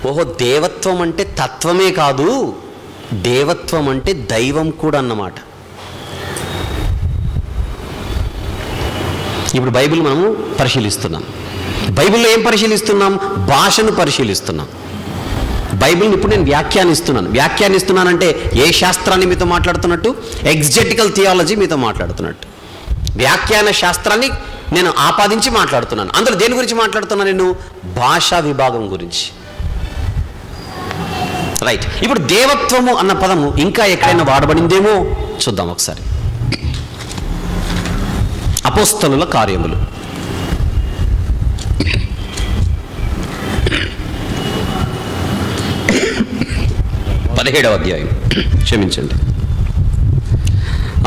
ఓహో, దేవత్వం అంటే తత్వమే కాదు, దేవత్వం అంటే దైవం కూడా అన్నమాట. ఇప్పుడు బైబిల్ మనము పరిశీలిస్తున్నాం. బైబిల్లో ఏం పరిశీలిస్తున్నాం? భాషను పరిశీలిస్తున్నాం. బైబిల్ని ఇప్పుడు నేను వ్యాఖ్యానిస్తున్నానంటే ఏ శాస్త్రాన్ని మీతో మాట్లాడుతున్నట్టు? ఎగ్జెటికల్ థియాలజీ మీతో మాట్లాడుతున్నట్టు. వ్యాఖ్యాన శాస్త్రాన్ని నేను ఆపాదించి మాట్లాడుతున్నాను. అందులో దేని గురించి మాట్లాడుతున్నాను నేను? భాషా విభాగం గురించి. రైట్. ఇప్పుడు దేవత్వము అన్న పదము ఇంకా ఎక్కడైనా వాడబడిందేమో చూద్దాం ఒకసారి. అపోస్తలుల కార్యములు 17వ అధ్యాయం, క్షమించండి,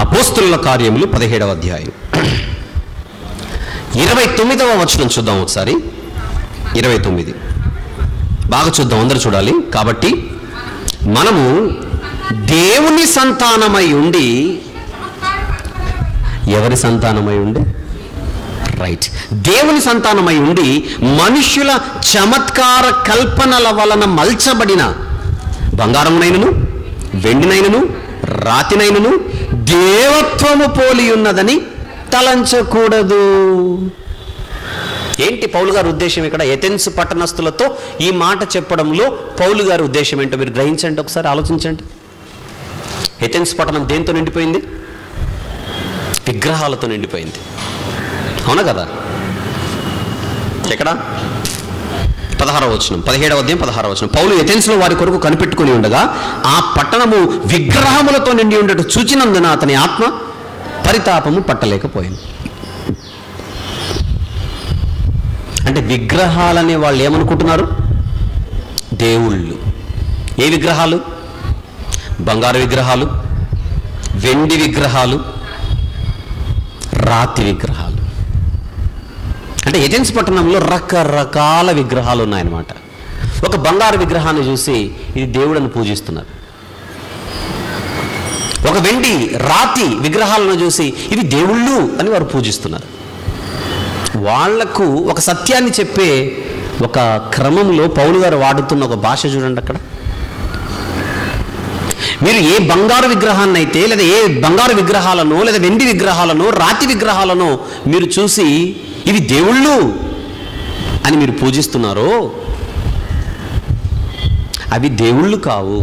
అపోస్తలుల కార్యములు 17వ అధ్యాయం 29వ వచనం చూద్దాం ఒకసారి. 29 బాగా చూద్దాం, అందరూ చూడాలి. కాబట్టి మనము దేవుని సంతానమై ఉండి, ఎవరి సంతానమై ఉండి? రైట్, దేవుని సంతానమై ఉండి మనుష్యుల చమత్కార కల్పనల వలన మల్చబడిన బంగారమునైనను వెండినైనను రాతినైనను దేవత్వము పోలి ఉన్నదని తలంచకూడదు. ఏంటి పౌలు గారి ఉద్దేశం ఇక్కడ? ఎథెన్స్ పట్టణస్థులతో ఈ మాట చెప్పడంలో పౌలు గారి ఉద్దేశం ఏంటో మీరు గ్రహించండి, ఒకసారి ఆలోచించండి. ఎథెన్స్ పట్టణం దేంతో నిండిపోయింది? విగ్రహాలతో నిండిపోయింది, అవునా కదా? ఎక్కడ? 16వ వచనం, 17వ అధ్యాయం 16వ వచనం. పౌలు ఎథెన్స్లో వారి కొరకు కనిపెట్టుకుని ఉండగా ఆ పట్టణము విగ్రహములతో నిండి ఉండటం చూచినందున అతని ఆత్మ పరితాపము పట్టలేకపోయింది. అంటే విగ్రహాలనే వాళ్ళు ఏమనుకుంటున్నారు? దేవుళ్ళు. ఏ విగ్రహాలు? బంగారు విగ్రహాలు, వెండి విగ్రహాలు, రాతి విగ్రహాలు. అంటే ఎథెన్స్ పట్టణంలో రకరకాల విగ్రహాలు ఉన్నాయన్నమాట. ఒక బంగారు విగ్రహాన్ని చూసి ఇది దేవుడని పూజిస్తున్నారు. ఒక వెండి రాతి విగ్రహాలను చూసి ఇవి దేవుళ్ళు అని వారు పూజిస్తున్నారు. వాళ్లకు ఒక సత్యాన్ని చెప్పే ఒక క్రమంలో పౌలు గారు వాడుతున్న ఒక భాష చూడండి అక్కడ. మీరు ఏ బంగారు విగ్రహాన్ని అయితే, లేదా ఏ బంగారు విగ్రహాలను, లేదా వెండి విగ్రహాలను, రాతి విగ్రహాలను మీరు చూసి ఇవి దేవుళ్ళు అని మీరు పూజిస్తున్నారో అవి దేవుళ్ళు కావు,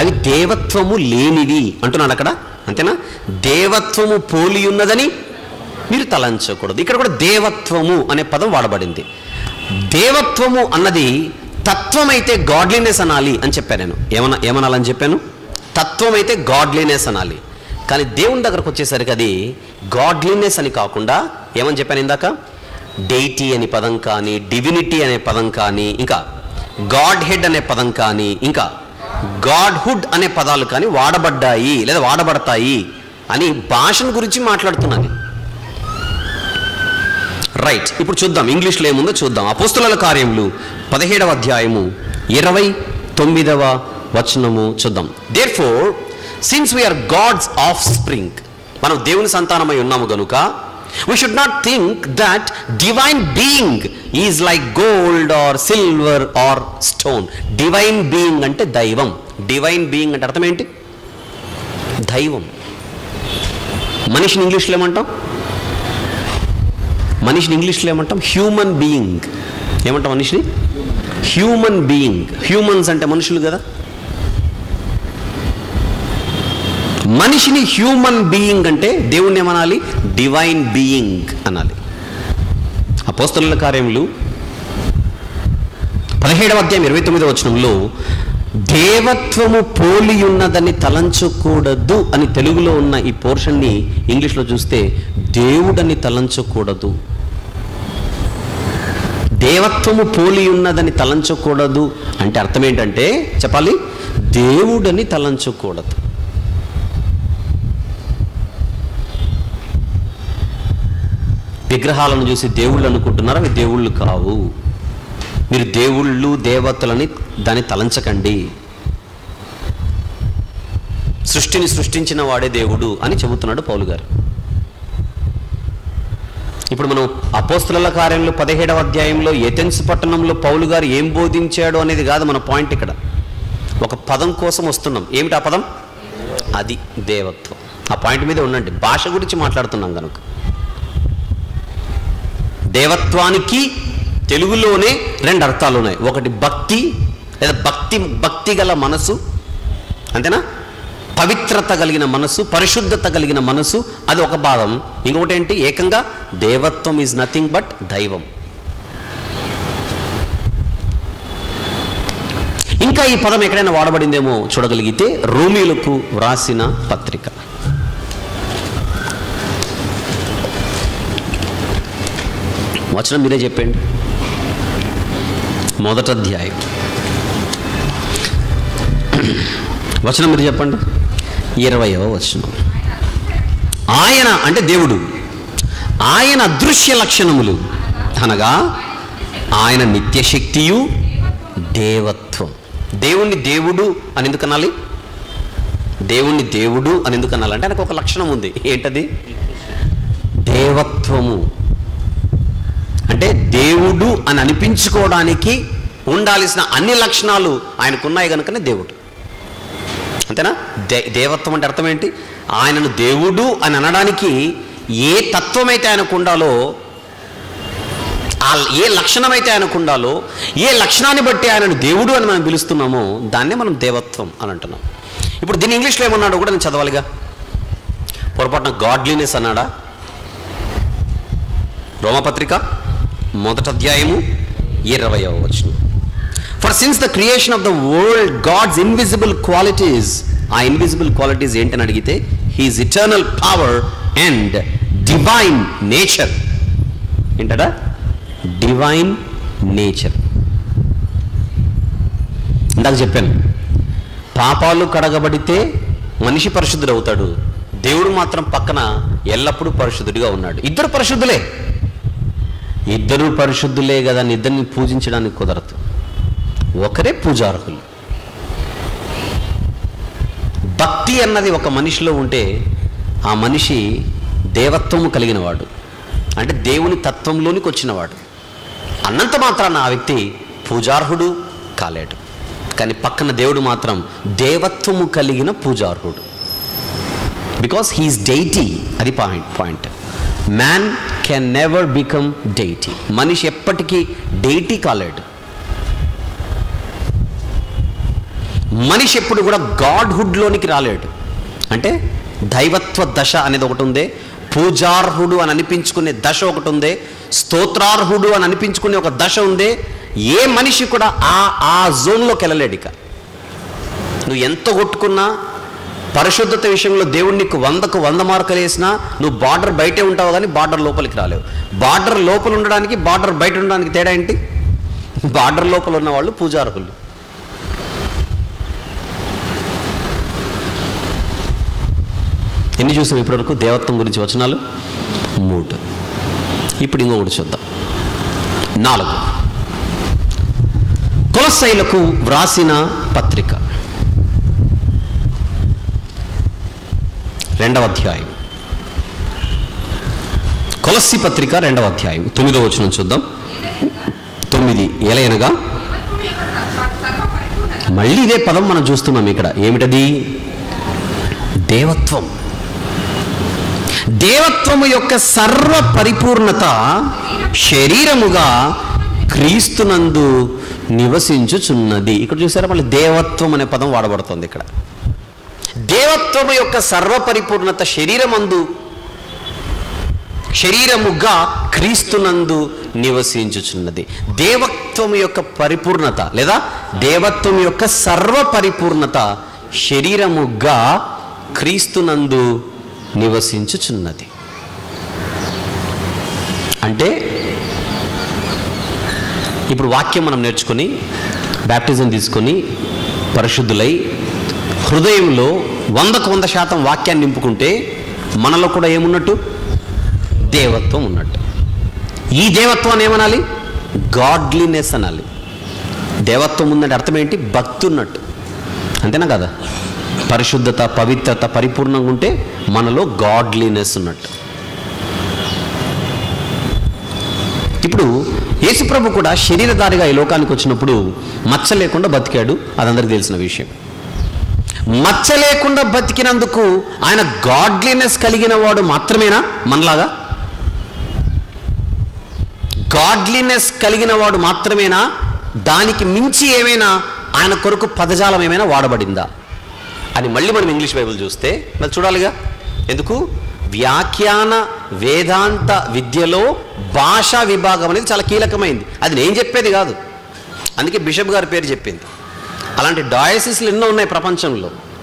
అవి దేవత్వము లేనివి అంటున్నాడు అక్కడ. అంతేనా? దేవత్వము పోలి ఉన్నదని మీరు తలంచకూడదు. ఇక్కడ కూడా దేవత్వము అనే పదం వాడబడింది. దేవత్వము అన్నది తత్వం అయితే గాడ్లీనెస్ అనాలి అని చెప్పాను నేను. ఏమనాలని చెప్పాను? తత్వం అయితే గాడ్లీనెస్ అనాలి. కానీ దేవుని దగ్గరకు వచ్చేసరికి అది గాడ్లీనెస్ అని కాకుండా ఏమని చెప్పాను ఇందాక? డెయిటీ అనే పదం కానీ, డివినిటీ అనే పదం కానీ, ఇంకా గాడ్ హెడ్ అనే పదం కానీ, ఇంకా గాడ్హుడ్ అనే పదాలు కానీ వాడబడ్డాయి లేదా వాడబడతాయి అని భాషను గురించి మాట్లాడుతున్నాను. రైట్, ఇప్పుడు చూద్దాం ఇంగ్లీష్లో ఏముందో చూద్దాం. అపోస్తలుల కార్యములు 17వ అధ్యాయము 29వ వచనము చూద్దాం. Therefore since we are God's offspring, మనం దేవుని సంతానమై ఉన్నాము గనుక we should not think that divine being is like gold or silver or stone. Divine being అంటే దైవం. Divine being అంటే అర్థం ఏంటి? దైవం. మనిషిని ఇంగ్లీష్లో ఏమంటాం? Human being. ఏమంటాం మనిషిని? Human being. హ్యూమన్స్ అంటే మనుషులు కదా. మనిషిని హ్యూమన్ బీయింగ్ అంటే దేవుణ్ణి ఏమనాలి? డివైన్ బీయింగ్ అనాలి. అపోస్తలుల కార్యములు 17వ అధ్యాయం 29వ వచనంలో దేవత్వము పోలి ఉన్నదని తలంచకూడదు అని తెలుగులో ఉన్న ఈ పోర్షన్ని ఇంగ్లీష్లో చూస్తే దేవుడని తలంచకూడదు. దేవత్వము పోలి ఉన్నదని తలంచకూడదు అంటే అర్థం ఏంటంటే చెప్పాలి, దేవుడని తలంచకూడదు. విగ్రహాలను చూసి దేవుళ్ళు అనుకుంటున్నారు, అవి దేవుళ్ళు కావు. మీరు దేవుళ్ళు దేవతలని దాన్ని తలంచకండి. సృష్టిని సృష్టించిన వాడే దేవుడు అని చెబుతున్నాడు పౌలు గారు. ఇప్పుడు మనం అపోస్తలుల కార్యంలో 17వ అధ్యాయంలో ఎథెన్స్ పట్టణంలో పౌలు గారు ఏం బోధించాడు అనేది కాదు మన పాయింట్. ఇక్కడ ఒక పదం కోసం వస్తున్నాం. ఏమిటి ఆ పదం? అది దేవత్వం. ఆ పాయింట్ మీద ఉండండి. భాష గురించి మాట్లాడుతున్నాం కనుక దేవత్వానికి తెలుగులోనే 2 అర్థాలు ఉన్నాయి. ఒకటి భక్తి లేదా భక్తి గల మనసు, అంతేనా? పవిత్రత కలిగిన మనసు, పరిశుద్ధత కలిగిన మనసు, అది ఒక భాగం. ఇంకొకటి ఏంటి? ఏకంగా దేవత్వం ఈజ్ నథింగ్ బట్ దైవం. ఇంకా ఈ పదం ఎక్కడైనా వాడబడిందేమో చూడగలిగితే రోమీయులకు వ్రాసిన పత్రిక, వచనం మీరే చెప్పండి. 1వ అధ్యాయం వచనం మీరు చెప్పండి. 20వ వచనం. ఆయన అంటే దేవుడు, ఆయన అదృశ్య లక్షణములు అనగా ఆయన నిత్యశక్తియు దేవత్వం. దేవుణ్ణి దేవుడు అని ఎందుకు అనాలి? దేవుణ్ణి దేవుడు అని ఎందుకు అనాలంటే ఆయనకు ఒక లక్షణం ఉంది. ఏంటది? దేవత్వము. అంటే దేవుడు అని అనిపించుకోవడానికి ఉండాల్సిన అన్ని లక్షణాలు ఆయనకున్నాయి కనుకనే దేవుడు. అంతేనా? దేవత్వం అంటే అర్థం ఏంటి? ఆయనను దేవుడు అని అనడానికి ఏ తత్వం అయితే ఆయనకు ఉండాలో, ఏ లక్షణం అయితే ఆయనకు ఉండాలో, ఏ లక్షణాన్ని బట్టి ఆయనను దేవుడు అని మనం పిలుస్తున్నామో దాన్నే మనం దేవత్వం అని అంటున్నాం. ఇప్పుడు దీన్ని ఇంగ్లీష్లో ఏమన్నాడో కూడా నేను చదవాలిగా. పొరపాటున గాడ్లీనెస్ అన్నాడా? రోమపత్రిక 1వ అధ్యాయము 20వ వచనం. For since the creation of the world, God's invisible qualities, ఆ ఇన్విజిబుల్ క్వాలిటీస్ ఏంటని అడిగితే His eternal power and divine nature. ఏంటడా? Divine nature. ఇందాక చెప్పాను, పాపాలు కడగబడితే మనిషి పరిశుద్ధుడు అవుతాడు. దేవుడు మాత్రం పక్కన ఎల్లప్పుడూ పరిశుద్ధుడిగా ఉన్నాడు. ఇద్దరు పరిశుద్ధులే కదా, ఇద్దరిని పూజించడానికి కుదరదు. ఒకరే పూజార్హులు. భక్తి అన్నది ఒక మనిషిలో ఉంటే ఆ మనిషి దేవత్వము కలిగిన వాడు, అంటే దేవుని తత్వంలోనికి వచ్చినవాడు. అన్నంత మాత్రాన ఆ వ్యక్తి పూజార్హుడు కాలేడు. కానీ పక్కన దేవుడు మాత్రం దేవత్వము కలిగిన పూజార్హుడు. Because he's deity. అది point. Man can never become deity. మనిషి ఎప్పటికీ డెయిటీ కాలేడు. మనిషి ఎప్పుడు కూడా గాడ్హుడ్లోనికి రాలేడు. అంటే దైవత్వ దశ అనేది ఒకటి ఉంది, పూజార్హుడు అని అనిపించుకునే దశ ఒకటి ఉంది, స్తోత్రార్హుడు అని అనిపించుకునే ఒక దశ ఉంది. ఏ మనిషి కూడా ఆ జోన్లోకి వెళ్ళలేడు. ఇక నువ్వు ఎంత కొట్టుకున్నా, పరిశుద్ధత విషయంలో దేవుడు నీకు 100కు 100 మార్కులు వేసినా నువ్వు బార్డర్ బయటే ఉంటావు కానీ బార్డర్ లోపలికి రాలేవు. బార్డర్ లోపల ఉండడానికి బార్డర్ బయట ఉండడానికి తేడా ఏంటి? బార్డర్ లోపల ఉన్న వాళ్ళు పూజార్హులు. ఎన్ని చూసాం ఇప్పటివరకు దేవత్వం గురించి వచనాలు? 3. ఇప్పుడు ఇంకొకటి చూద్దాం. 4. కొలస్సీయులకు వ్రాసిన పత్రిక 2వ అధ్యాయం. కొలస్సీ పత్రిక 2వ అధ్యాయం 9వ వచనం చూద్దాం. 9 ఎలయనగా, మళ్ళీ ఇదే పదం మనం చూస్తున్నాం ఇక్కడ. ఏమిటది? దేవత్వం. దేవత్వము యొక్క సర్వ పరిపూర్ణత శరీరముగా క్రీస్తునందు నివసించుచున్నది. ఇక్కడ చూసారా, మళ్ళీ దేవత్వం అనే పదం వాడబడుతుంది ఇక్కడ. దేవత్వము యొక్క సర్వ పరిపూర్ణత శరీరముగా క్రీస్తునందు నివసించుచున్నది. దేవత్వము యొక్క పరిపూర్ణత లేదా దేవత్వం యొక్క సర్వ పరిపూర్ణత శరీరముగా క్రీస్తునందు నివసించుచున్నది. అంటే ఇప్పుడు వాక్యం మనం నేర్చుకొని బ్యాప్టిజం తీసుకొని పరిశుద్ధులై హృదయంలో 100కు 100% వాక్యాన్ని నింపుకుంటే మనలో కూడా ఏమున్నట్టు? దేవత్వం ఉన్నట్టు. ఈ దేవత్వాన్ని ఏమనాలి? గాడ్లీనెస్ అనాలి. దేవత్వం ఉందంటే అర్థం ఏంటి? భక్తి ఉన్నట్టు. అంతేనా కదా? పరిశుద్ధత, పవిత్రత పరిపూర్ణంగా ఉంటే మనలో గాడ్లీనెస్ ఉన్నట్టు. ఇప్పుడు యేసుప్రభు కూడా శరీరధారిగా ఈ లోకానికి వచ్చినప్పుడు మచ్చ లేకుండా బతికాడు. అదందరికీ తెలిసిన విషయం. మచ్చ లేకుండా బతికినందుకు ఆయన గాడ్లీనెస్ కలిగిన వాడు మాత్రమేనా మనలాగా? గాడ్లీనెస్ కలిగిన వాడు మాత్రమేనా? దానికి మించి ఏమైనా ఆయన కొరకు పదజాలం ఏమైనా వాడబడిందా? అని మళ్ళీ మనం ఇంగ్లీష్ బైబిల్ చూస్తే మరి చూడాలిగా. ఎందుకు? వ్యాఖ్యాన వేదాంత విద్యలో భాషా విభాగం అనేది చాలా కీలకమైంది. అది నేను చెప్పేది కాదు, అందుకే బిషప్ గారి పేరు చెప్పింది. అలాంటి డయాసిస్లు ఎన్నో ఉన్నాయి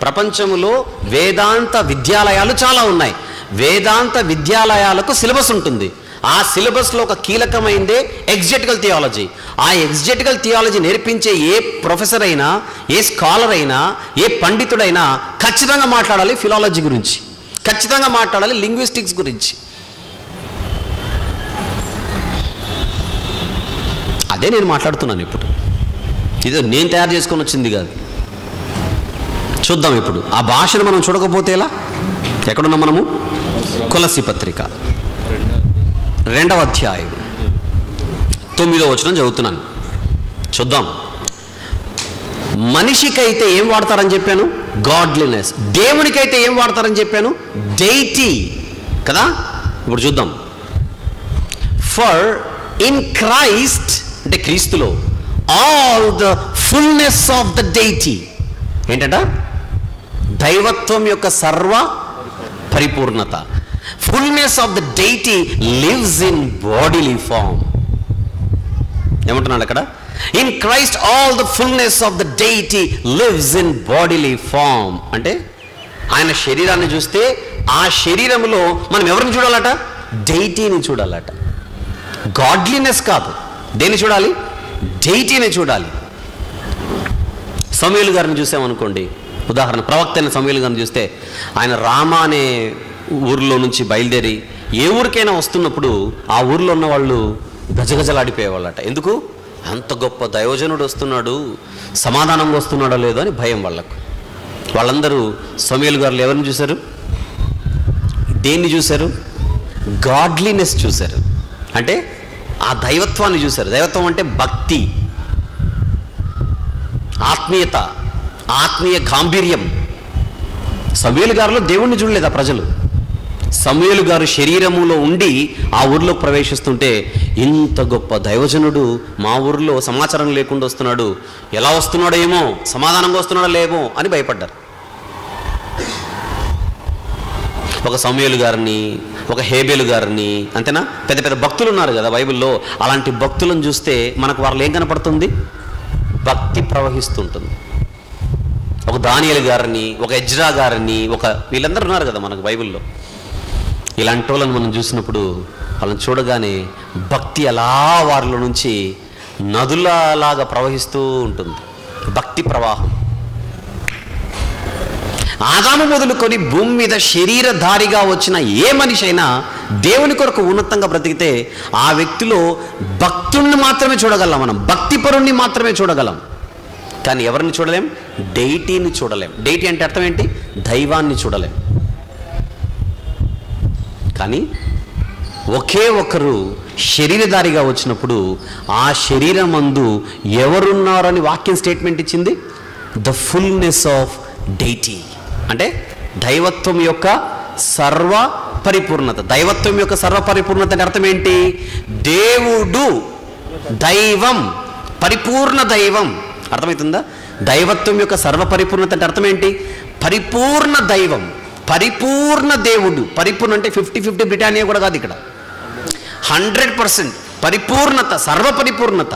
ప్రపంచంలో వేదాంత విద్యాలయాలు చాలా ఉన్నాయి. వేదాంత విద్యాలయాలకు సిలబస్ ఉంటుంది. ఆ సిలబస్లో ఒక కీలకమైందే ఎగ్జెటికల్ థియాలజీ. ఆ ఎగ్జెటికల్ థియాలజీ నేర్పించే ఏ ప్రొఫెసర్ అయినా, ఏ స్కాలర్ అయినా, ఏ పండితుడైనా ఖచ్చితంగా మాట్లాడాలి ఫిలాలజీ గురించి, ఖచ్చితంగా మాట్లాడాలి లింగ్విస్టిక్స్ గురించి. అదే నేను మాట్లాడుతున్నాను ఇప్పుడు. ఇది నేను తయారు చేసుకొని వచ్చింది కాదు. చూద్దాం ఇప్పుడు. ఆ భాషను మనం చూడకపోతే ఎలా? ఎక్కడున్నాం మనము? కొలస్సీ పత్రిక 2వ అధ్యాయం 9వ వచనం చదువుతున్నాను. చూద్దాం. మనిషికైతే ఏం వాడతారని చెప్పాను? గాడ్లీనెస్. దేవునికైతే ఏం వాడతారని చెప్పాను? డెయిటీ కదా. ఇప్పుడు చూద్దాం. ఫర్ ఇన్ క్రైస్ట్ అంటే క్రీస్తులో all the fullness of the deity ఏంటంట? దైవత్వం యొక్క సర్వ పరిపూర్ణత. Fullness of the deity lives in bodily form. ఏమంటున్నాడు అక్కడ? In Christ all the fullness of the deity lives in bodily form. అంటే ఆయన శరీరాన్ని చూస్తే ఆ శరీరంలో మనం ఎవరిని చూడాలట? డెయిటీని చూడాలట. గాడ్లీనెస్ కాదు. దేన్ని చూడాలి? డెయిటీని చూడాలి. సమూయేలు గారిని చూసామనుకోండి, ఉదాహరణ ప్రవక్త అయిన సమూయేలు గారిని చూస్తే ఆయన రామా అనే ఊరిలో నుంచి బయలుదేరి ఏ ఊరికైనా వస్తున్నప్పుడు ఆ ఊరిలో ఉన్న వాళ్ళు గజగజలాడిపోయేవాళ్ళట. ఎందుకు? అంత గొప్ప దైవజనుడు వస్తున్నాడు, సమాధానంగా వస్తున్నాడో లేదో అని భయం వాళ్ళకు. వాళ్ళందరూ సమూయేలు గారు ఎవరిని చూశారు? దేన్ని చూశారు? గాడ్లీనెస్ చూశారు. అంటే ఆ దైవత్వాన్ని చూశారు. దైవత్వం అంటే భక్తి, ఆత్మీయత, ఆత్మీయ గాంభీర్యం. సమూయేలు గారిలో దేవుణ్ణి చూడలేదా ప్రజలు? సమూయేలు గారు శరీరములో ఉండి ఆ ఊరిలో ప్రవేశిస్తుంటే ఇంత గొప్ప దైవజనుడు మా ఊరిలో సమాచారం లేకుండా వస్తున్నాడు, ఎలా వస్తున్నాడో ఏమో, సమాధానంగా వస్తున్నాడో లేమో అని భయపడ్డారు. ఒక సమూయేలు గారిని, ఒక హేబేలు గారిని, అంతేనా, పెద్ద పెద్ద భక్తులు ఉన్నారు కదా బైబిల్లో. అలాంటి భక్తులను చూస్తే మనకు వాళ్ళు ఏం కనపడుతుంది? భక్తి ప్రవహిస్తుంటుంది. ఒక దానియేలు గారిని, ఒక ఎజ్రా గారిని, వీళ్ళందరూ ఉన్నారు కదా మనకు బైబిల్లో. ఇలాంటి వాళ్ళని మనం చూసినప్పుడు వాళ్ళని చూడగానే భక్తి అలా వారిలో నుంచి నదులలాగా ప్రవహిస్తూ ఉంటుంది. భక్తి ప్రవాహం. ఆదాము మొదలుకొని భూమి మీద శరీరధారిగా వచ్చిన ఏ మనిషి అయినా దేవుని కొరకు ఉన్నతంగా బ్రతికితే ఆ వ్యక్తిలో భక్తుణ్ణి మాత్రమే చూడగలం మనం, భక్తిపరుణ్ణి మాత్రమే చూడగలం. కానీ ఎవరిని చూడలేం? డెయిటీని చూడలేం. డెయిటీ అంటే అర్థం ఏంటి? దైవాన్ని చూడలేం. కానీ ఒకే ఒకరు శరీరధారిగా వచ్చినప్పుడు ఆ శరీరమందు ఎవరున్నారని వాక్యం స్టేట్మెంట్ ఇచ్చింది? The fullness of deity. అంటే దైవత్వం యొక్క సర్వ పరిపూర్ణత. దైవత్వం యొక్క సర్వ పరిపూర్ణత అంటే అర్థం ఏంటి? దేవుడు, దైవం, పరిపూర్ణ దైవం. అర్థమవుతుందా? దైవత్వం యొక్క సర్వ పరిపూర్ణత అంటే అర్థం ఏంటి? పరిపూర్ణ దైవం, పరిపూర్ణ దేవుడు. పరిపూర్ణ అంటే 50-50 బ్రిటానియా కూడా కాదు, ఇక్కడ 100% పరిపూర్ణత, సర్వ పరిపూర్ణత.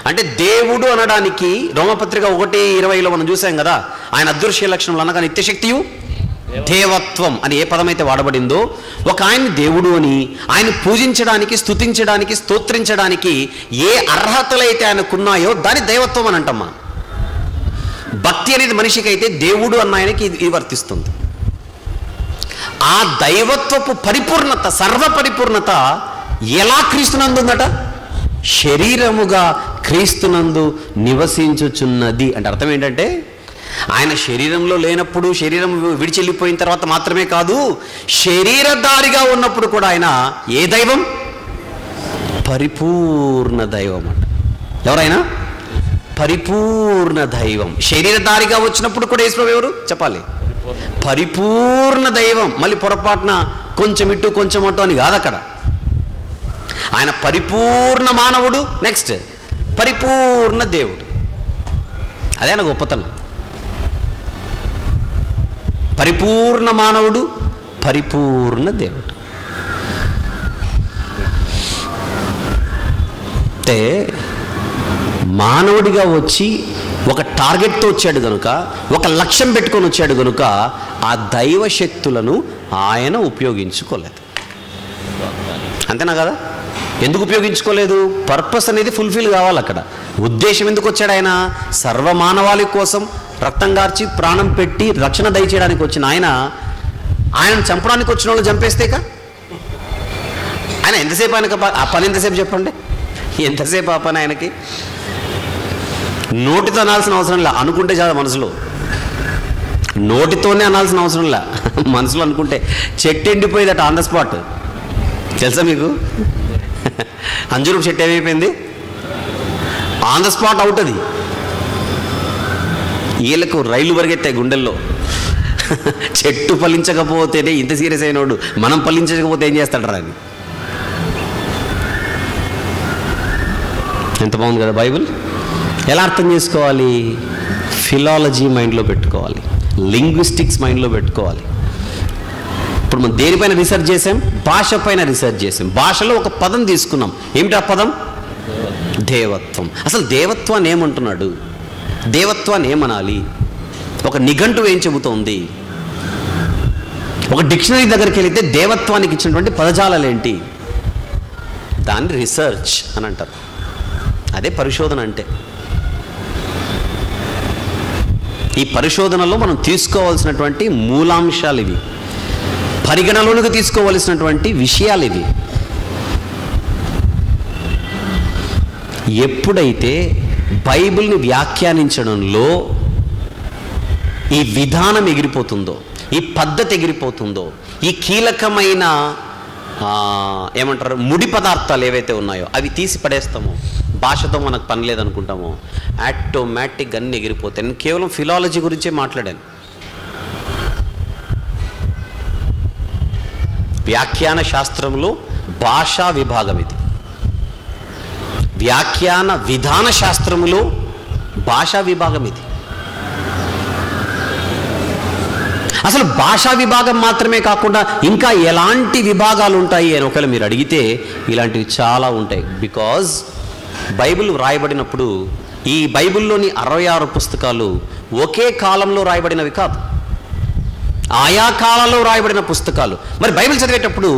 అంటే దేవుడు అనడానికి రోమపత్రిక 1:20లో మనం చూసాం కదా, ఆయన అదృశ్య లక్షణములు అనగా నిత్యశక్తియు దేవత్వం అని ఏ పదమైతే వాడబడిందో, ఒక ఆయన్ని దేవుడు అని, ఆయన పూజించడానికి, స్తుతించడానికి, స్తోత్రించడానికి ఏ అర్హతలైతే ఆయనకున్నాయో దాని దైవత్వం అని అంటాం మనం. భక్తి అనేది మనిషికి అయితే దేవుడు అన్న ఆయనకి ఇది వర్తిస్తుంది. ఆ దైవత్వపు పరిపూర్ణత, సర్వ పరిపూర్ణత ఎలా క్రీస్తునందు ఉందట? శరీరముగా క్రీస్తునందు నివసించుచున్నది. అంటే అర్థం ఏంటంటే ఆయన శరీరంలో లేనప్పుడు, శరీరం విడిచెళ్ళిపోయిన తర్వాత మాత్రమే కాదు, శరీరధారిగా ఉన్నప్పుడు కూడా ఆయన ఏ దైవం? పరిపూర్ణ దైవం అంట. ఎవరైనా పరిపూర్ణ దైవం. శరీరధారిగా వచ్చినప్పుడు కూడా యేసుప్రభువు ఎవరు చెప్పాలి? పరిపూర్ణ దైవం. మళ్ళీ పొరపాటున కొంచెం ఇటు కొంచెం అటు అని కాదు అక్కడ. ఆయన పరిపూర్ణ మానవుడు, నెక్స్ట్ పరిపూర్ణ దేవుడు. అదే ఆయన గొప్పతనం. పరిపూర్ణ మానవుడు, పరిపూర్ణ దేవుడు. అంటే మానవుడిగా వచ్చి ఒక టార్గెట్తో వచ్చాడు కనుక, ఒక లక్ష్యం పెట్టుకొని వచ్చాడు కనుక ఆ దైవ శక్తులను ఆయన ఉపయోగించుకోలేదు. అంతేనా కదా? ఎందుకు ఉపయోగించుకోలేదు? పర్పస్ అనేది ఫుల్ఫిల్ కావాలి. అక్కడ ఉద్దేశం ఎందుకు వచ్చాడు ఆయన? సర్వమానవాళి కోసం రక్తం గార్చి ప్రాణం పెట్టి రక్షణ దయచేయడానికి వచ్చిన ఆయనను చంపడానికి వచ్చిన వాళ్ళు చంపేస్తేక ఆయన ఎంతసేపు ఆయనకు ఆ పని ఎంతసేపు చెప్పండి? ఎంతసేపు ఆ పని ఆయనకి? నోటితో అనాల్సిన అవసరం లే, అనుకుంటే చాలా మనసులో. నోటితోనే అనాల్సిన అవసరం లే, మనసులో అనుకుంటే. చెట్టు ఎండిపోయేదట ఆన్ ద స్పాట్. తెలుసా మీకు? అంజూరు చెట్టు ఏమైపోయింది? On the spot out. అది వీళ్ళకు రైలు పరిగెత్తాయి గుండెల్లో. చెట్టు ఫలించకపోతేనే ఇంత సీరియస్ అయినోడు, మనం ఫలించకపోతే ఏం చేస్తాడరా అని. ఎంత బాగుంది కదా బైబిల్. ఎలా అర్థం చేసుకోవాలి? ఫిలాలజీ మైండ్లో పెట్టుకోవాలి, లింగ్విస్టిక్స్ మైండ్లో పెట్టుకోవాలి. ఇప్పుడు మనం దేనిపైన రీసెర్చ్ చేసాం? భాష పైన రీసెర్చ్ చేసాం. భాషలో ఒక పదం తీసుకున్నాం. ఏమిటి ఆ పదం? దేవత్వం. అసలు దేవత్వాన్ని ఏమంటున్నాడు? దేవత్వాన్ని ఏమనాలి? ఒక నిఘంటువు ఏం చెబుతోంది? ఒక డిక్షనరీ దగ్గరికి వెళితే దేవత్వానికి ఇచ్చినటువంటి పదజాలాలు ఏంటి? దాన్ని రీసెర్చ్ అని అంటారు. అదే పరిశోధన అంటే. ఈ పరిశోధనలో మనం తీసుకోవాల్సినటువంటి మూలాంశాలు ఇవి, పరిగణలోనికి తీసుకోవలసినటువంటి విషయాలు ఇవి. ఎప్పుడైతే బైబిల్ని వ్యాఖ్యానించడంలో ఈ విధానం ఎగిరిపోతుందో, ఈ పద్ధతి ఎగిరిపోతుందో, ఈ కీలకమైన ఏమంటారు ముడి పదార్థాలు ఏవైతే ఉన్నాయో అవి తీసి పడేస్తామో, భాషతో మనకు పని లేదనుకుంటామో, ఆటోమేటిక్గా అన్నీ ఎగిరిపోతాయి. నేను కేవలం ఫిలాలజీ గురించే మాట్లాడాను. వ్యాఖ్యాన శాస్త్రంలో భాషా విభాగం ఇది. వ్యాఖ్యాన విధాన శాస్త్రములో భాషా విభాగం ఇది. అసలు భాషా విభాగం మాత్రమే కాకుండా ఇంకా ఎలాంటి విభాగాలు ఉంటాయి అని ఒకవేళ మీరు అడిగితే ఇలాంటివి చాలా ఉంటాయి. బికాజ్ బైబిల్ రాయబడినప్పుడు ఈ బైబిల్లోని 66 పుస్తకాలు ఒకే కాలంలో రాయబడినవి కాదు, ఆయా కాలంలో రాయబడిన పుస్తకాలు. మరి బైబిల్ చదివేటప్పుడు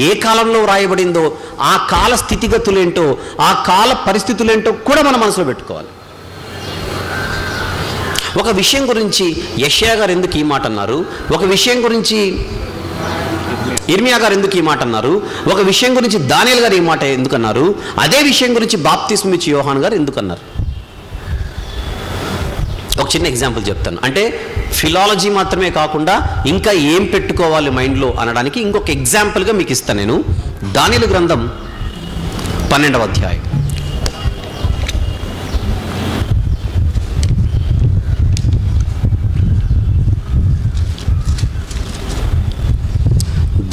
ఏ కాలంలో రాయబడిందో, ఆ కాల స్థితిగతులేంటో, ఆ కాల పరిస్థితులేంటో కూడా మన మనసులో పెట్టుకోవాలి. ఒక విషయం గురించి యెషయా గారు ఎందుకు ఈ మాట అన్నారు, ఒక విషయం గురించి ఇర్మియా గారు ఎందుకు ఈ మాట అన్నారు, ఒక విషయం గురించి దానియేలు గారు ఈ మాట ఎందుకు అన్నారు, అదే విషయం గురించి బాప్తిస్మం ఇచ్చే యోహాను గారు ఎందుకు అన్నారు. ఒక చిన్న ఎగ్జాంపుల్ చెప్తాను. అంటే ఫిలాలజీ మాత్రమే కాకుండా ఇంకా ఏం పెట్టుకోవాలి మైండ్లో అనడానికి ఇంకొక ఎగ్జాంపుల్గా మీకు ఇస్తాను నేను. దానియేలు గ్రంథం 12వ అధ్యాయం.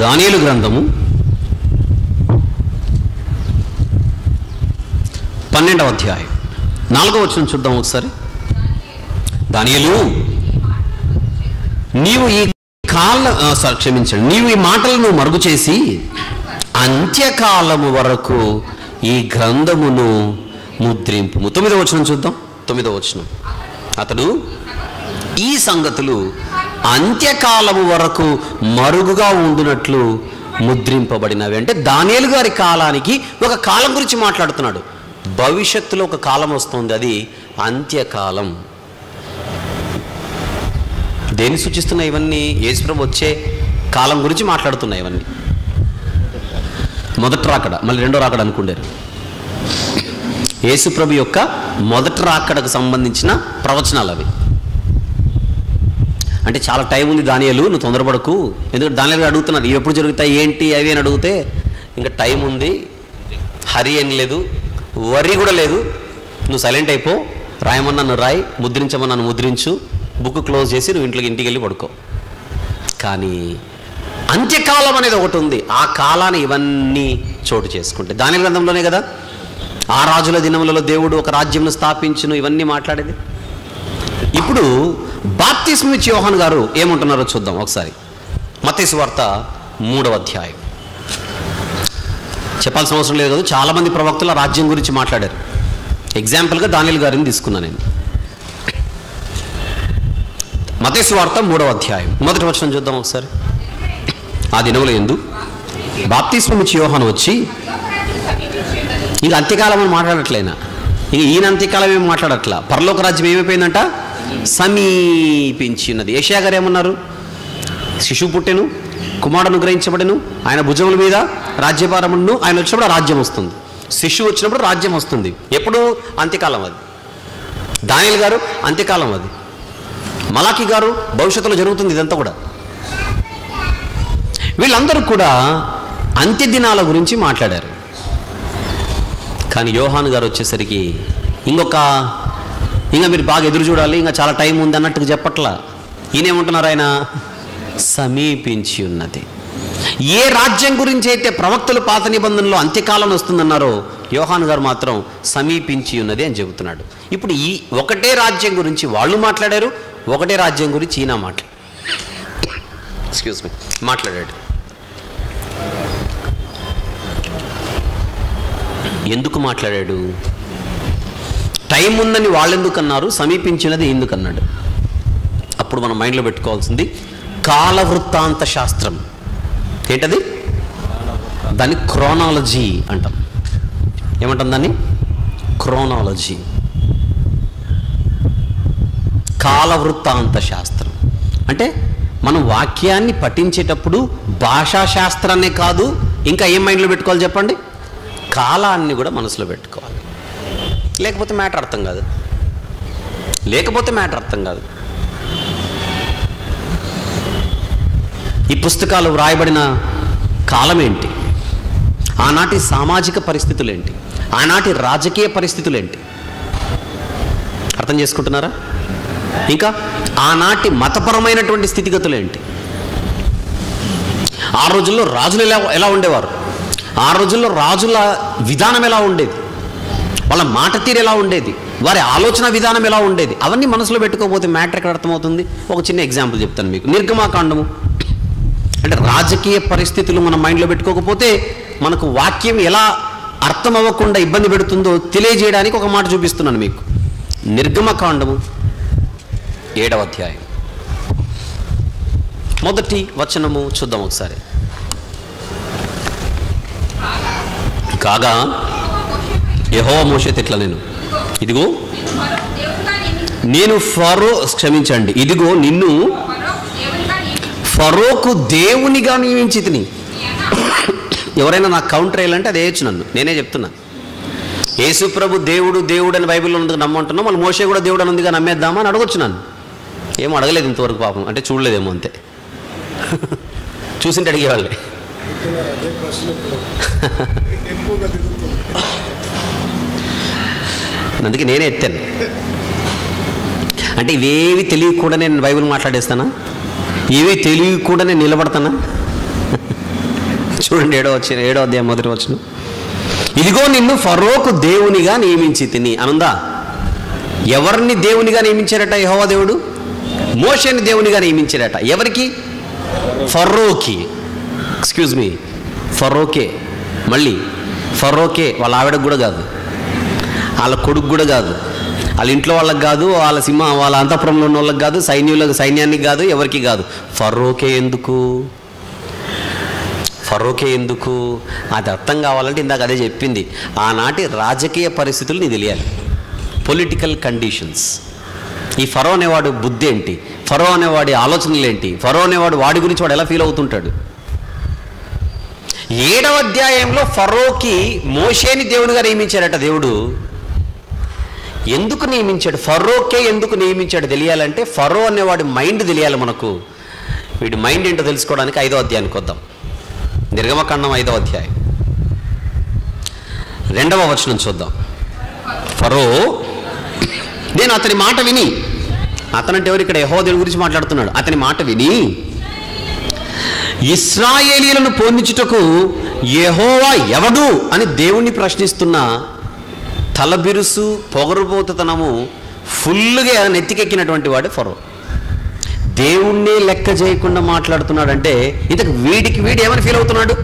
దానియేలు గ్రంథము 12వ అధ్యాయం 4వ వచనం చూద్దాం ఒకసారి. దానియేలు, నీవు ఈ నీవు ఈ మాటలను మరుగు చేసి అంత్యకాలము వరకు ఈ గ్రంథమును ముద్రింపు. 9వ వచనం చూద్దాం. 9వ వచనం, అతడు ఈ సంగతులు అంత్యకాలము వరకు మరుగుగా ఉండునట్లు ముద్రింపబడినవి. అంటే దానియేలు గారి కాలానికి ఒక కాలం గురించి మాట్లాడుతున్నాడు. భవిష్యత్తులో ఒక కాలం వస్తుంది, అది అంత్యకాలం. దేన్ని సూచిస్తున్నాయి ఇవన్నీ? యేసుప్రభు వచ్చే కాలం గురించి మాట్లాడుతున్నాయి ఇవన్నీ. మొదటి రాకడ, మళ్ళీ రెండో రాకడ అనుకుంటారు. యేసుప్రభు యొక్క మొదటి రాకడకు సంబంధించిన ప్రవచనాలు అవి. అంటే చాలా టైం ఉంది దానియేలు, నువ్వు తొందరపడకు. ఎందుకంటే దానియేలు అడుగుతున్నారు ఇవి ఎప్పుడు జరుగుతాయి ఏంటి అవి అని అడిగితే, ఇంకా టైం ఉంది, హరి ఏం లేదు, వరి కూడా లేదు, నువ్వు సైలెంట్ అయిపో, రాయమన్నా నువ్వు రాయి, ముద్రించమన్నా నువ్వు ముద్రించు, బుక్ క్లోజ్ చేసి నువ్వు ఇంటికి వెళ్ళి పడుకో. కానీ అంత్యకాలం అనేది ఒకటి ఉంది, ఆ కాలాన్ని ఇవన్నీ చోటు చేసుకుంటే. దానియేలు గ్రంథంలోనే కదా ఆ రాజుల దినములలో దేవుడు ఒక రాజ్యంను స్థాపించును ఇవన్నీ మాట్లాడేది. ఇప్పుడు బాప్తిస్మం ఇచ్చే యోహాను గారు ఏమంటున్నారో చూద్దాం ఒకసారి. మత్తయి సువార్త 3వ అధ్యాయం. చెప్పాల్సిన అవసరం లేదు కదా, చాలామంది ప్రవక్తల రాజ్యం గురించి మాట్లాడారు. ఎగ్జాంపుల్గా దానియేలు గారిని తీసుకున్నాను నేను. మత్తయి సువార్త 3వ అధ్యాయం 1వ వచనం చూద్దాం ఒకసారి. ఆ దినముల యందు బాప్తిస్మం ఇచ్చే యోహాను వచ్చి, ఇంక అంత్యకాలం అని మాట్లాడట్లేనా, ఇంక ఈయన అంత్యకాలం ఏమి మాట్లాడట్లా, పరలోక రాజ్యం ఏమైపోయిందంట, సమీపించి ఉన్నది. యెషయా గారు ఏమన్నారు, శిశువు పుట్టెను, కుమారుడు అనుగ్రహించబడెను, ఆయన భుజముల మీద రాజ్యభారమును, ఆయన వచ్చినప్పుడు రాజ్యం వస్తుంది. శిశువు వచ్చినప్పుడు రాజ్యం వస్తుంది. ఎప్పుడు? అంత్యకాలం అది. దానియేలు గారు అంత్యకాలం అది. మలాకి గారు భవిష్యత్తులో జరుగుతుంది ఇదంతా కూడా. వీళ్ళందరూ కూడా అంత్య దినాల గురించి మాట్లాడారు. కానీ యోహాను గారు వచ్చేసరికి ఇంకా మీరు బాగా ఎదురు చూడాలి, ఇంకా చాలా టైం ఉంది అన్నట్టుగా చెప్పట్లా. ఈయనేమంటున్నారు, ఆయన సమీపించి ఉన్నది. ఏ రాజ్యం గురించి అయితే ప్రవక్తలు పాత నిబంధనలో అంత్యకాలం వస్తుందన్నారో, యోహాను గారు మాత్రం సమీపించి ఉన్నది అని చెబుతున్నాడు. ఇప్పుడు ఈ ఒకటే రాజ్యం గురించి వాళ్ళు మాట్లాడారు, ఒకటే రాజ్యం గురించి ఈయన మాట్లాడాడు. ఎందుకు మాట్లాడాడు? టైం ఉందని వాళ్ళు ఎందుకు అన్నారు, సమీపించినది ఎందుకు అన్నాడు? అప్పుడు మనం మైండ్లో పెట్టుకోవాల్సింది కాలవృత్తాంత శాస్త్రం. ఏంటది? దాన్ని క్రోనాలజీ అంటాం. ఏమంటాం దాన్ని? క్రోనాలజీ, కాలవృత్తాంత శాస్త్రం. అంటే మనం వాక్యాన్ని పఠించేటప్పుడు భాషాశాస్త్రాన్నే కాదు, ఇంకా ఏం మైండ్లో పెట్టుకోవాలి చెప్పండి? కాలాన్ని కూడా మనసులో పెట్టుకోవాలి. లేకపోతే మ్యాటర్ అర్థం కాదు. ఈ పుస్తకాలు వ్రాయబడిన కాలం ఏంటి, ఆనాటి సామాజిక పరిస్థితులు ఏంటి, ఆనాటి రాజకీయ పరిస్థితులు ఏంటి, అర్థం చేసుకుంటున్నారా? ఇంకా ఆనాటి మతపరమైనటువంటి స్థితిగతులు ఏంటి, ఆ రోజుల్లో రాజులు ఎలా ఉండేవారు, ఆ రోజుల్లో రాజుల విధానం ఎలా ఉండేది, వాళ్ళ మాట తీరు ఎలా ఉండేది, వారి ఆలోచన విధానం ఎలా ఉండేది, అవన్నీ మనసులో పెట్టుకోకపోతే మ్యాటర్ ఎక్కడ అర్థమవుతుంది? ఒక చిన్న ఎగ్జాంపుల్ చెప్తాను మీకు. నిర్గమాకాండము అంటే రాజకీయ పరిస్థితులు మనం మైండ్లో పెట్టుకోకపోతే మనకు వాక్యం ఎలా అర్థం అవ్వకుండా ఇబ్బంది పెడుతుందో తెలియజేయడానికి ఒక మాట చూపిస్తున్నాను మీకు. నిర్గమకాండము 7వ అధ్యాయం 1వ వచనము చూద్దాం ఒకసారి. కాగా యెహోవా మోషేతో ఇట్లా ఇదిగో నిన్ను ఫరోకు దేవునిగా నియమించితిని. ఎవరైనా నాకు కౌంటర్ వేయాలంటే అది వేయచ్చు నన్ను, నేనే చెప్తున్నా. యేసు ప్రభు దేవుడు అని బైబిల్లో ఉంది నమ్మంటున్నాం, మళ్ళీ మోషే కూడా దేవుడు అని ఉందిగా నమ్మేద్దామా అని అడగొచ్చు నన్ను. ఏమో అడగలేదు ఇంతవరకు, పాపం అంటే చూడలేదేమో అంతే. చూసింటే అడిగేవాళ్ళే. అందుకే నేనే ఎత్తాను. అంటే ఇవేవి తెలియకుండా నేను బైబిల్ మాట్లాడేస్తానా? ఇవి తెలియకుండా నేను నిలబడతానా? చూడండి 7వ అధ్యాయం 1వ వచనం. ఇదిగో నిన్ను ఫరోకు దేవునిగా నియమించి తిని అనుందా? ఎవరిని దేవునిగా నియమించారట యెహోవా దేవుడు? మోషేని దేవునిగా నియమించారట. ఎవరికి? ఫరోకి. ఫరోకే. మళ్ళీ ఫరోకే వాళ్ళ ఆవిడకు కూడా కాదు, వాళ్ళ కొడుకు కూడా కాదు, వాళ్ళ ఇంట్లో వాళ్ళకి కాదు, వాళ్ళ అంతఃపురంలో ఉన్న వాళ్ళకి కాదు, సైన్యానికి కాదు, ఎవరికి కాదు. ఫరోకే ఎందుకు? అది అర్థం కావాలంటే ఇందాక అదే చెప్పింది, ఆనాటి రాజకీయ పరిస్థితులు నీకు తెలియాలి, పొలిటికల్ కండిషన్స్. ఈ ఫరో అనేవాడు బుద్ధి ఏంటి, ఫరో అనేవాడి ఆలోచనలు ఏంటి, ఫరో అనేవాడు వాడి గురించి వాడు ఎలా ఫీల్ అవుతుంటాడు. 7వ అధ్యాయంలో ఫరోకి మోషేని దేవునిగా నియమించాడట దేవుడు. ఎందుకు నియమించాడు? ఫరోకే ఎందుకు నియమించాడు తెలియాలంటే ఫరో అనేవాడి మైండ్ తెలియాలి మనకు. వీడి మైండ్ ఏంటో తెలుసుకోవడానికి 5వ అధ్యాయానికి వద్దాం. నిర్గమకాండం 5వ అధ్యాయం 2వ వచనం చూద్దాం. ఫరో నేను అతని మాట విని, అతనంటే ఎవరు? ఇక్కడ యెహోవా దేవుని గురించి మాట్లాడుతున్నాడు. అతని మాట విని ఇశ్రాయేలీయులను పోనిచుటకు యెహోవా ఎవడు అని దేవుణ్ణి ప్రశ్నిస్తున్న తలబిరుసు పొగరుబోతుతనము ఫుల్గా నెత్తికెక్కినటువంటి వాడే ఫరో. దేవుణ్ణే లెక్క చేయకుండా మాట్లాడుతున్నాడంటే ఇంతకు వీడు ఏమని ఫీల్ అవుతున్నాడు?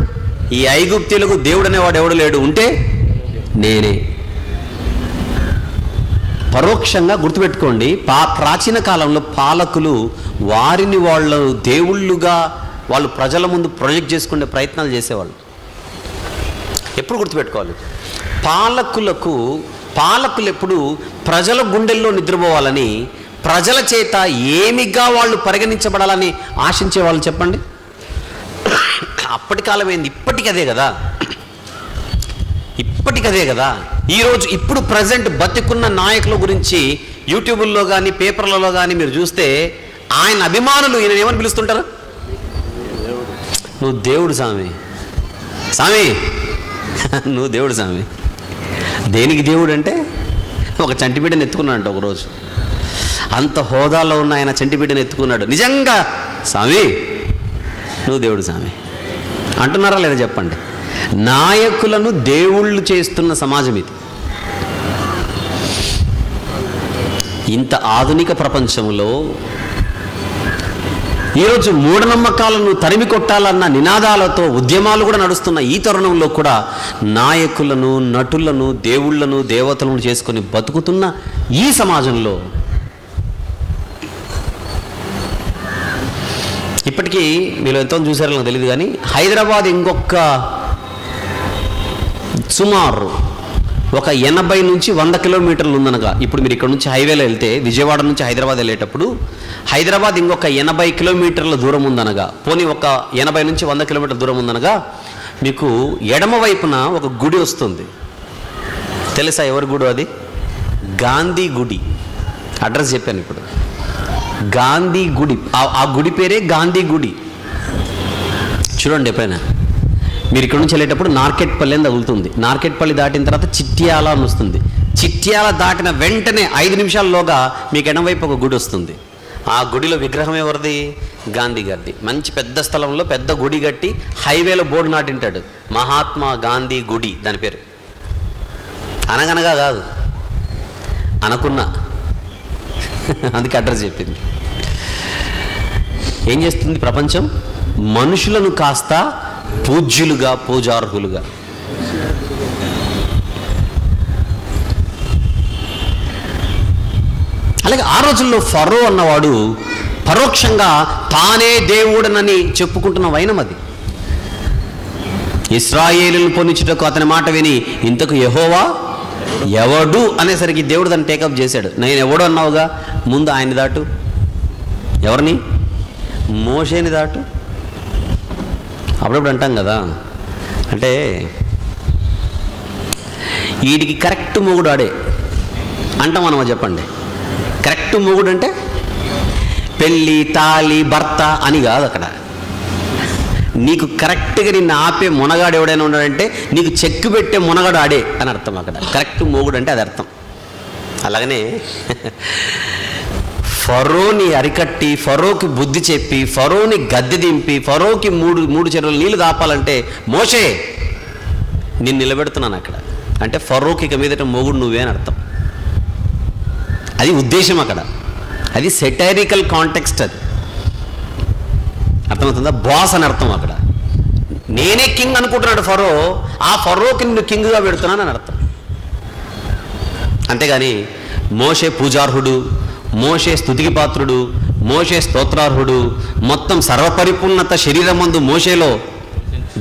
ఈ ఐగుప్తీయులకు దేవుడు అనేవాడు ఎవడు లేడు, ఉంటే నేనే. పరోక్షంగా గుర్తుపెట్టుకోండి, ప్రాచీన కాలంలో పాలకులు వారిని వాళ్ళు దేవుళ్ళుగా వాళ్ళు ప్రజల ముందు ప్రొజెక్ట్ చేసుకునే ప్రయత్నాలు చేసేవాళ్ళు. ఎప్పుడు గుర్తుపెట్టుకోవాలి, పాలకులు ఎప్పుడు ప్రజల గుండెల్లో నిద్రపోవాలని, ప్రజల చేత ఏమిగా వాళ్ళు పరిగణించబడాలని ఆశించే వాళ్ళు. చెప్పండి, అప్పటి కాలం ఏంది? ఇప్పటికదే కదా. ఈరోజు ఇప్పుడు ప్రజెంట్ బతికున్న నాయకుల గురించి యూట్యూబుల్లో కానీ పేపర్లలో కానీ మీరు చూస్తే ఆయన అభిమానులు ఈయన ఏమని పిలుస్తుంటారు? నువ్వు దేవుడు స్వామి, నువ్వు దేవుడు స్వామి. దేనికి దేవుడు అంటే ఒక చంటిబిడ్డను ఎత్తుకున్నాడు ఒకరోజు. అంత హోదాలో ఉన్న ఆయన చంటిబిడ్డను ఎత్తుకున్నాడు. నిజంగా స్వామి నువ్వు దేవుడు స్వామి అంటున్నారా లేదా చెప్పండి? నాయకులను దేవుళ్ళు చేస్తున్న సమాజం ఇది. ఇంత ఆధునిక ప్రపంచంలో ఈరోజు మూఢనమ్మకాలను తరిమి కొట్టాలన్న నినాదాలతో ఉద్యమాలు కూడా నడుస్తున్న ఈ తరుణంలో కూడా నాయకులను, నటులను, దేవుళ్లను, దేవతలను చేసుకొని బతుకుతున్న ఈ సమాజంలో ఇప్పటికీ మీరు ఎంతో చూసారో నాకు తెలియదు కానీ హైదరాబాద్ ఇంకొక సుమారు ఒక 80 నుంచి 100 కిలోమీటర్లు ఉందనగా, ఇప్పుడు మీరు ఇక్కడ నుంచి హైవేలో వెళ్తే విజయవాడ నుంచి హైదరాబాద్ వెళ్ళేటప్పుడు హైదరాబాద్ ఇంకొక 80 కిలోమీటర్ల దూరం ఉందనగా, పోనీ ఒక 80 నుంచి 100 కిలోమీటర్ల దూరం ఉందనగా మీకు ఎడమ వైపున ఒక గుడి వస్తుంది. తెలుసా ఎవరి గుడి అది? గాంధీ గుడి. అడ్రస్ చెప్పాను ఇప్పుడు. గాంధీ గుడి, ఆ గుడి పేరే గాంధీ గుడి. చూడండి, ఎప్పుడైనా మీరు ఇక్కడ నుంచి వెళ్ళేటప్పుడు నార్కెట్పల్లి అని తగులుతుంది. నార్కెట్పల్లి దాటిన తర్వాత చిట్యాల అని వస్తుంది. చిట్యాల దాటిన వెంటనే 5 నిమిషాల్లోగా మీకు ఎడమవైపు ఒక గుడి వస్తుంది. ఆ గుడిలో విగ్రహం ఎవరిది? గాంధీ గారిది. మంచి పెద్ద స్థలంలో పెద్ద గుడి కట్టి హైవేలో బోర్డు నాటింటాడు, మహాత్మా గాంధీ గుడి దాని పేరు. అనగనగా కాదు, అనుకున్నా, అందుకే అడ్రస్ చెప్పింది. ఏం చేస్తుంది ప్రపంచం? మనుషులను కాస్త పూజ్యులుగా, పూజార్హులుగా. అలాగే ఆ రోజుల్లో ఫరో అన్నవాడు పరోక్షంగా తానే దేవుడనని చెప్పుకుంటున్న వైనం అది. ఇశ్రాయేలును పొందించుటకు అతని మాట విని ఇంతకు యెహోవా ఎవడు అనేసరికి దేవుడు దాన్ని టేకప్ చేశాడు. నేను ఎవడు అన్నావుగా, ముందు ఆయన్ని దాటు. ఎవరిని? మోషేని దాటు. అప్పుడప్పుడు అంటాం కదా, అంటే వీడికి కరెక్ట్ మొగుడు ఆడే అంటాం మనమా? చెప్పండి, కరెక్ట్ మొగుడు అంటే పెళ్ళి, తాళి, భర్త అని కాదు. అక్కడ నీకు కరెక్ట్గా నిన్ను ఆపే మునగాడు ఎవడైనా ఉన్నాడంటే నీకు చెక్కు పెట్టే మునగాడు ఆడే అని అర్థం. అక్కడ కరెక్ట్ మొగుడు అంటే అది అర్థం. అలాగనే ఫరోని అరికట్టి, ఫరోకి బుద్ధి చెప్పి, ఫరోని గద్దె దింపి, ఫరోకి మూడు చెరువులు నీళ్లు దాపాలంటే మోషే నేను నిలబెడుతున్నాను అక్కడ అంటే ఫరోకి ఇక మీదట మొగుడు నువ్వే అని అర్థం. అది ఉద్దేశం అక్కడ. అది సెటైరికల్ కాంటెక్స్ట్. అది అర్థమవుతుందా? బాస్ అని అర్థం. అక్కడ నేనే కింగ్ అనుకుంటున్నాడు ఫరో, ఆ ఫరోకి నిన్ను కింగ్గా పెడుతున్నాను అని అర్థం. అంతేగాని మోషే పూజార్హుడు, మోషే స్తుతికి పాత్రుడు, మోషే స్తోత్రార్హుడు, మొత్తం సర్వపరిపూర్ణత శరీరమందు మోషేలో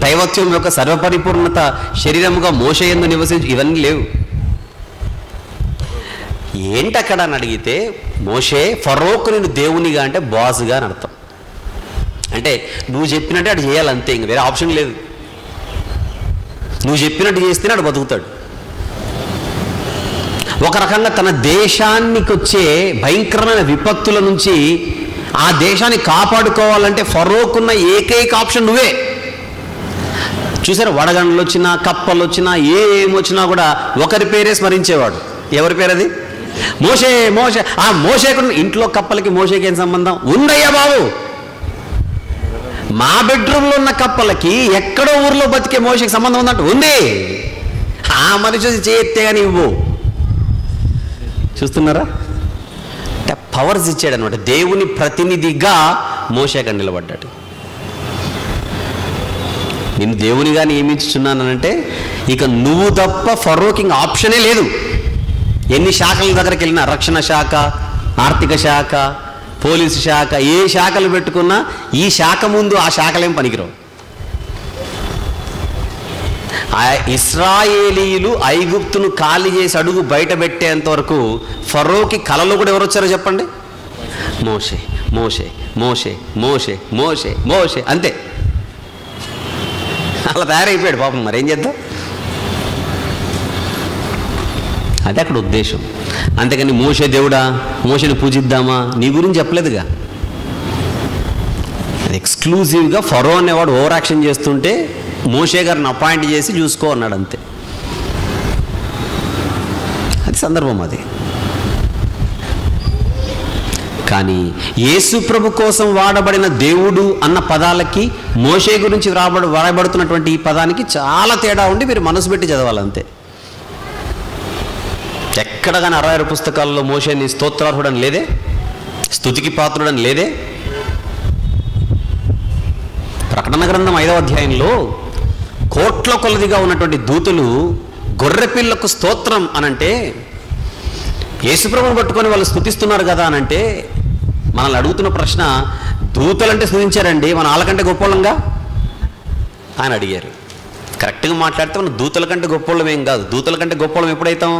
దైవత్వం యొక్క సర్వపరిపూర్ణత శరీరముగా మోషే యందు నివసించి ఇవన్నీ లేవు. ఏంటక్కడ అని అడిగితే మోషే ఫరోకు నేను దేవునిగా అంటే బాస్గా అని అర్థం. అంటే నువ్వు చెప్పినట్టే అటు చేయాలంతే, ఇంక వేరే ఆప్షన్ లేదు. నువ్వు చెప్పినట్టు చేస్తేనే అటు బతుకుతాడు. ఒక రకంగా తన దేశానికి వచ్చే భయంకరమైన విపత్తుల నుంచి ఆ దేశాన్ని కాపాడుకోవాలంటే ఫరోకున్న ఏకైక ఆప్షన్ నువ్వే. చూసారా, వడగండ్లు వచ్చినా, కప్పలు వచ్చినా, ఏమొచ్చినా కూడా ఒకరి పేరే స్మరించేవాడు. ఎవరి పేరు అది? మోషే. మోషే. ఆ మోషేకు ఇంట్లో కప్పలకి మోషేకి ఏం సంబంధం ఉందయ్యా బాబు? మా బెడ్రూమ్లో ఉన్న కప్పలకి ఎక్కడో ఊర్లో బతికే మోషేకి సంబంధం ఉందంట. ఉంది. ఆ మనిషి చేస్తే కానీ ఇవ్వు. చూస్తున్నారా? అంటే పవర్స్ ఇచ్చాడు అనమాట. దేవుని ప్రతినిధిగా మోషే అక్కడ నిలబడ్డాడు. నేను దేవునిగా నియమించుచున్నానంటే ఇక నువ్వు తప్ప ఫరోకి ఇంకా ఆప్షనే లేదు. ఎన్ని శాఖల దగ్గరికి వెళ్ళినా, రక్షణ శాఖ, ఆర్థిక శాఖ, పోలీసు శాఖ, ఏ శాఖలు పెట్టుకున్నా ఈ శాఖ ముందు ఆ శాఖలేం పనికిరావు. ఇశ్రాయేలీయులు ఐగుప్తును ఖాళీ చేసి అడుగు బయట పెట్టేంత వరకు ఫరోకి కలలో కూడా ఎవరు వచ్చారో చెప్పండి? మోషే, మోషే, మోషే, మోషే, మోషే, మోషే, అంతే. అలా తయారైపోయాడు పాపం. మరి ఏం చేద్దాం? అదే అక్కడ ఉద్దేశం. అంతేకాని మోషే దేవుడా, మోషేని పూజిద్దామా, నీ గురించి చెప్పలేదుగా. ఎక్స్క్లూజివ్గా ఫరో అనేవాడు ఓవర్ యాక్షన్ చేస్తుంటే మోషే గారిని అపాయింట్ చేసి చూసుకో అన్నాడు, అంతే. అది సందర్భం అది. కానీ యేసు ప్రభు కోసం వాడబడిన దేవుడు అన్న పదాలకి మోషే గురించి వ్రాయబడుతున్నటువంటి ఈ పదానికి చాలా తేడా ఉండి మీరు మనసు పెట్టి చదవాలంతే. ఎక్కడ కానీ 66 పుస్తకాల్లో మోషేని స్తోత్రార్హుడని లేదే, స్తుతికి పాత్రుడని లేదే. ప్రకటన గ్రంథం 5వ అధ్యాయంలో కోట్ల కొలదిగా ఉన్నటువంటి దూతలు గొర్రెపిల్లకు స్తోత్రం అనంటే, యేసుప్రభుని పట్టుకొని వాళ్ళు స్తుతిస్తున్నారు కదా అనంటే, మనల్ని అడుగుతున్న ప్రశ్న, దూతలంటే స్తుతించారండి, మన వాళ్ళకంటే గొప్పోళ్ళంగా ఆయన అడిగారు. కరెక్ట్గా మాట్లాడితే మనం దూతల కంటే గొప్పోళ్ళం ఏం కాదు. దూతల కంటే గొప్పోళ్ళం ఎప్పుడైతాం?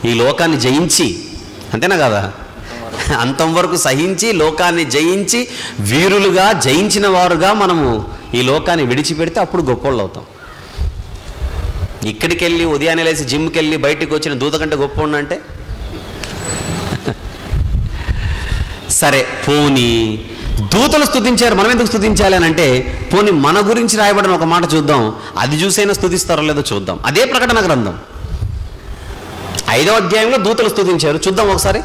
ఈ లోకాన్ని జయించి, అంతేనా కదా, అంతం వరకు సహించి లోకాన్ని జయించి వీరులుగా జయించిన వారుగా మనము ఈ లోకాన్ని విడిచిపెడితే అప్పుడు గొప్పోళ్ళు అవుతాం. ఇక్కడికి వెళ్ళి ఉదయాన్నే లేసి జిమ్కి వెళ్ళి బయటికి వచ్చిన దూత కంటే గొప్పోళ్ళు అంటే సరే. పోనీ దూతలు స్తుతించారు, మనం ఎందుకు స్తుతించాలి అని అంటే, పోనీ మన గురించి రాయబడిన ఒక మాట చూద్దాం, అది చూసైనా స్తుతిస్తారో లేదో చూద్దాం. అదే ప్రకటన గ్రంథం 5వ అధ్యాయంలో దూతలు స్తుతించారు. చూద్దాం ఒకసారి.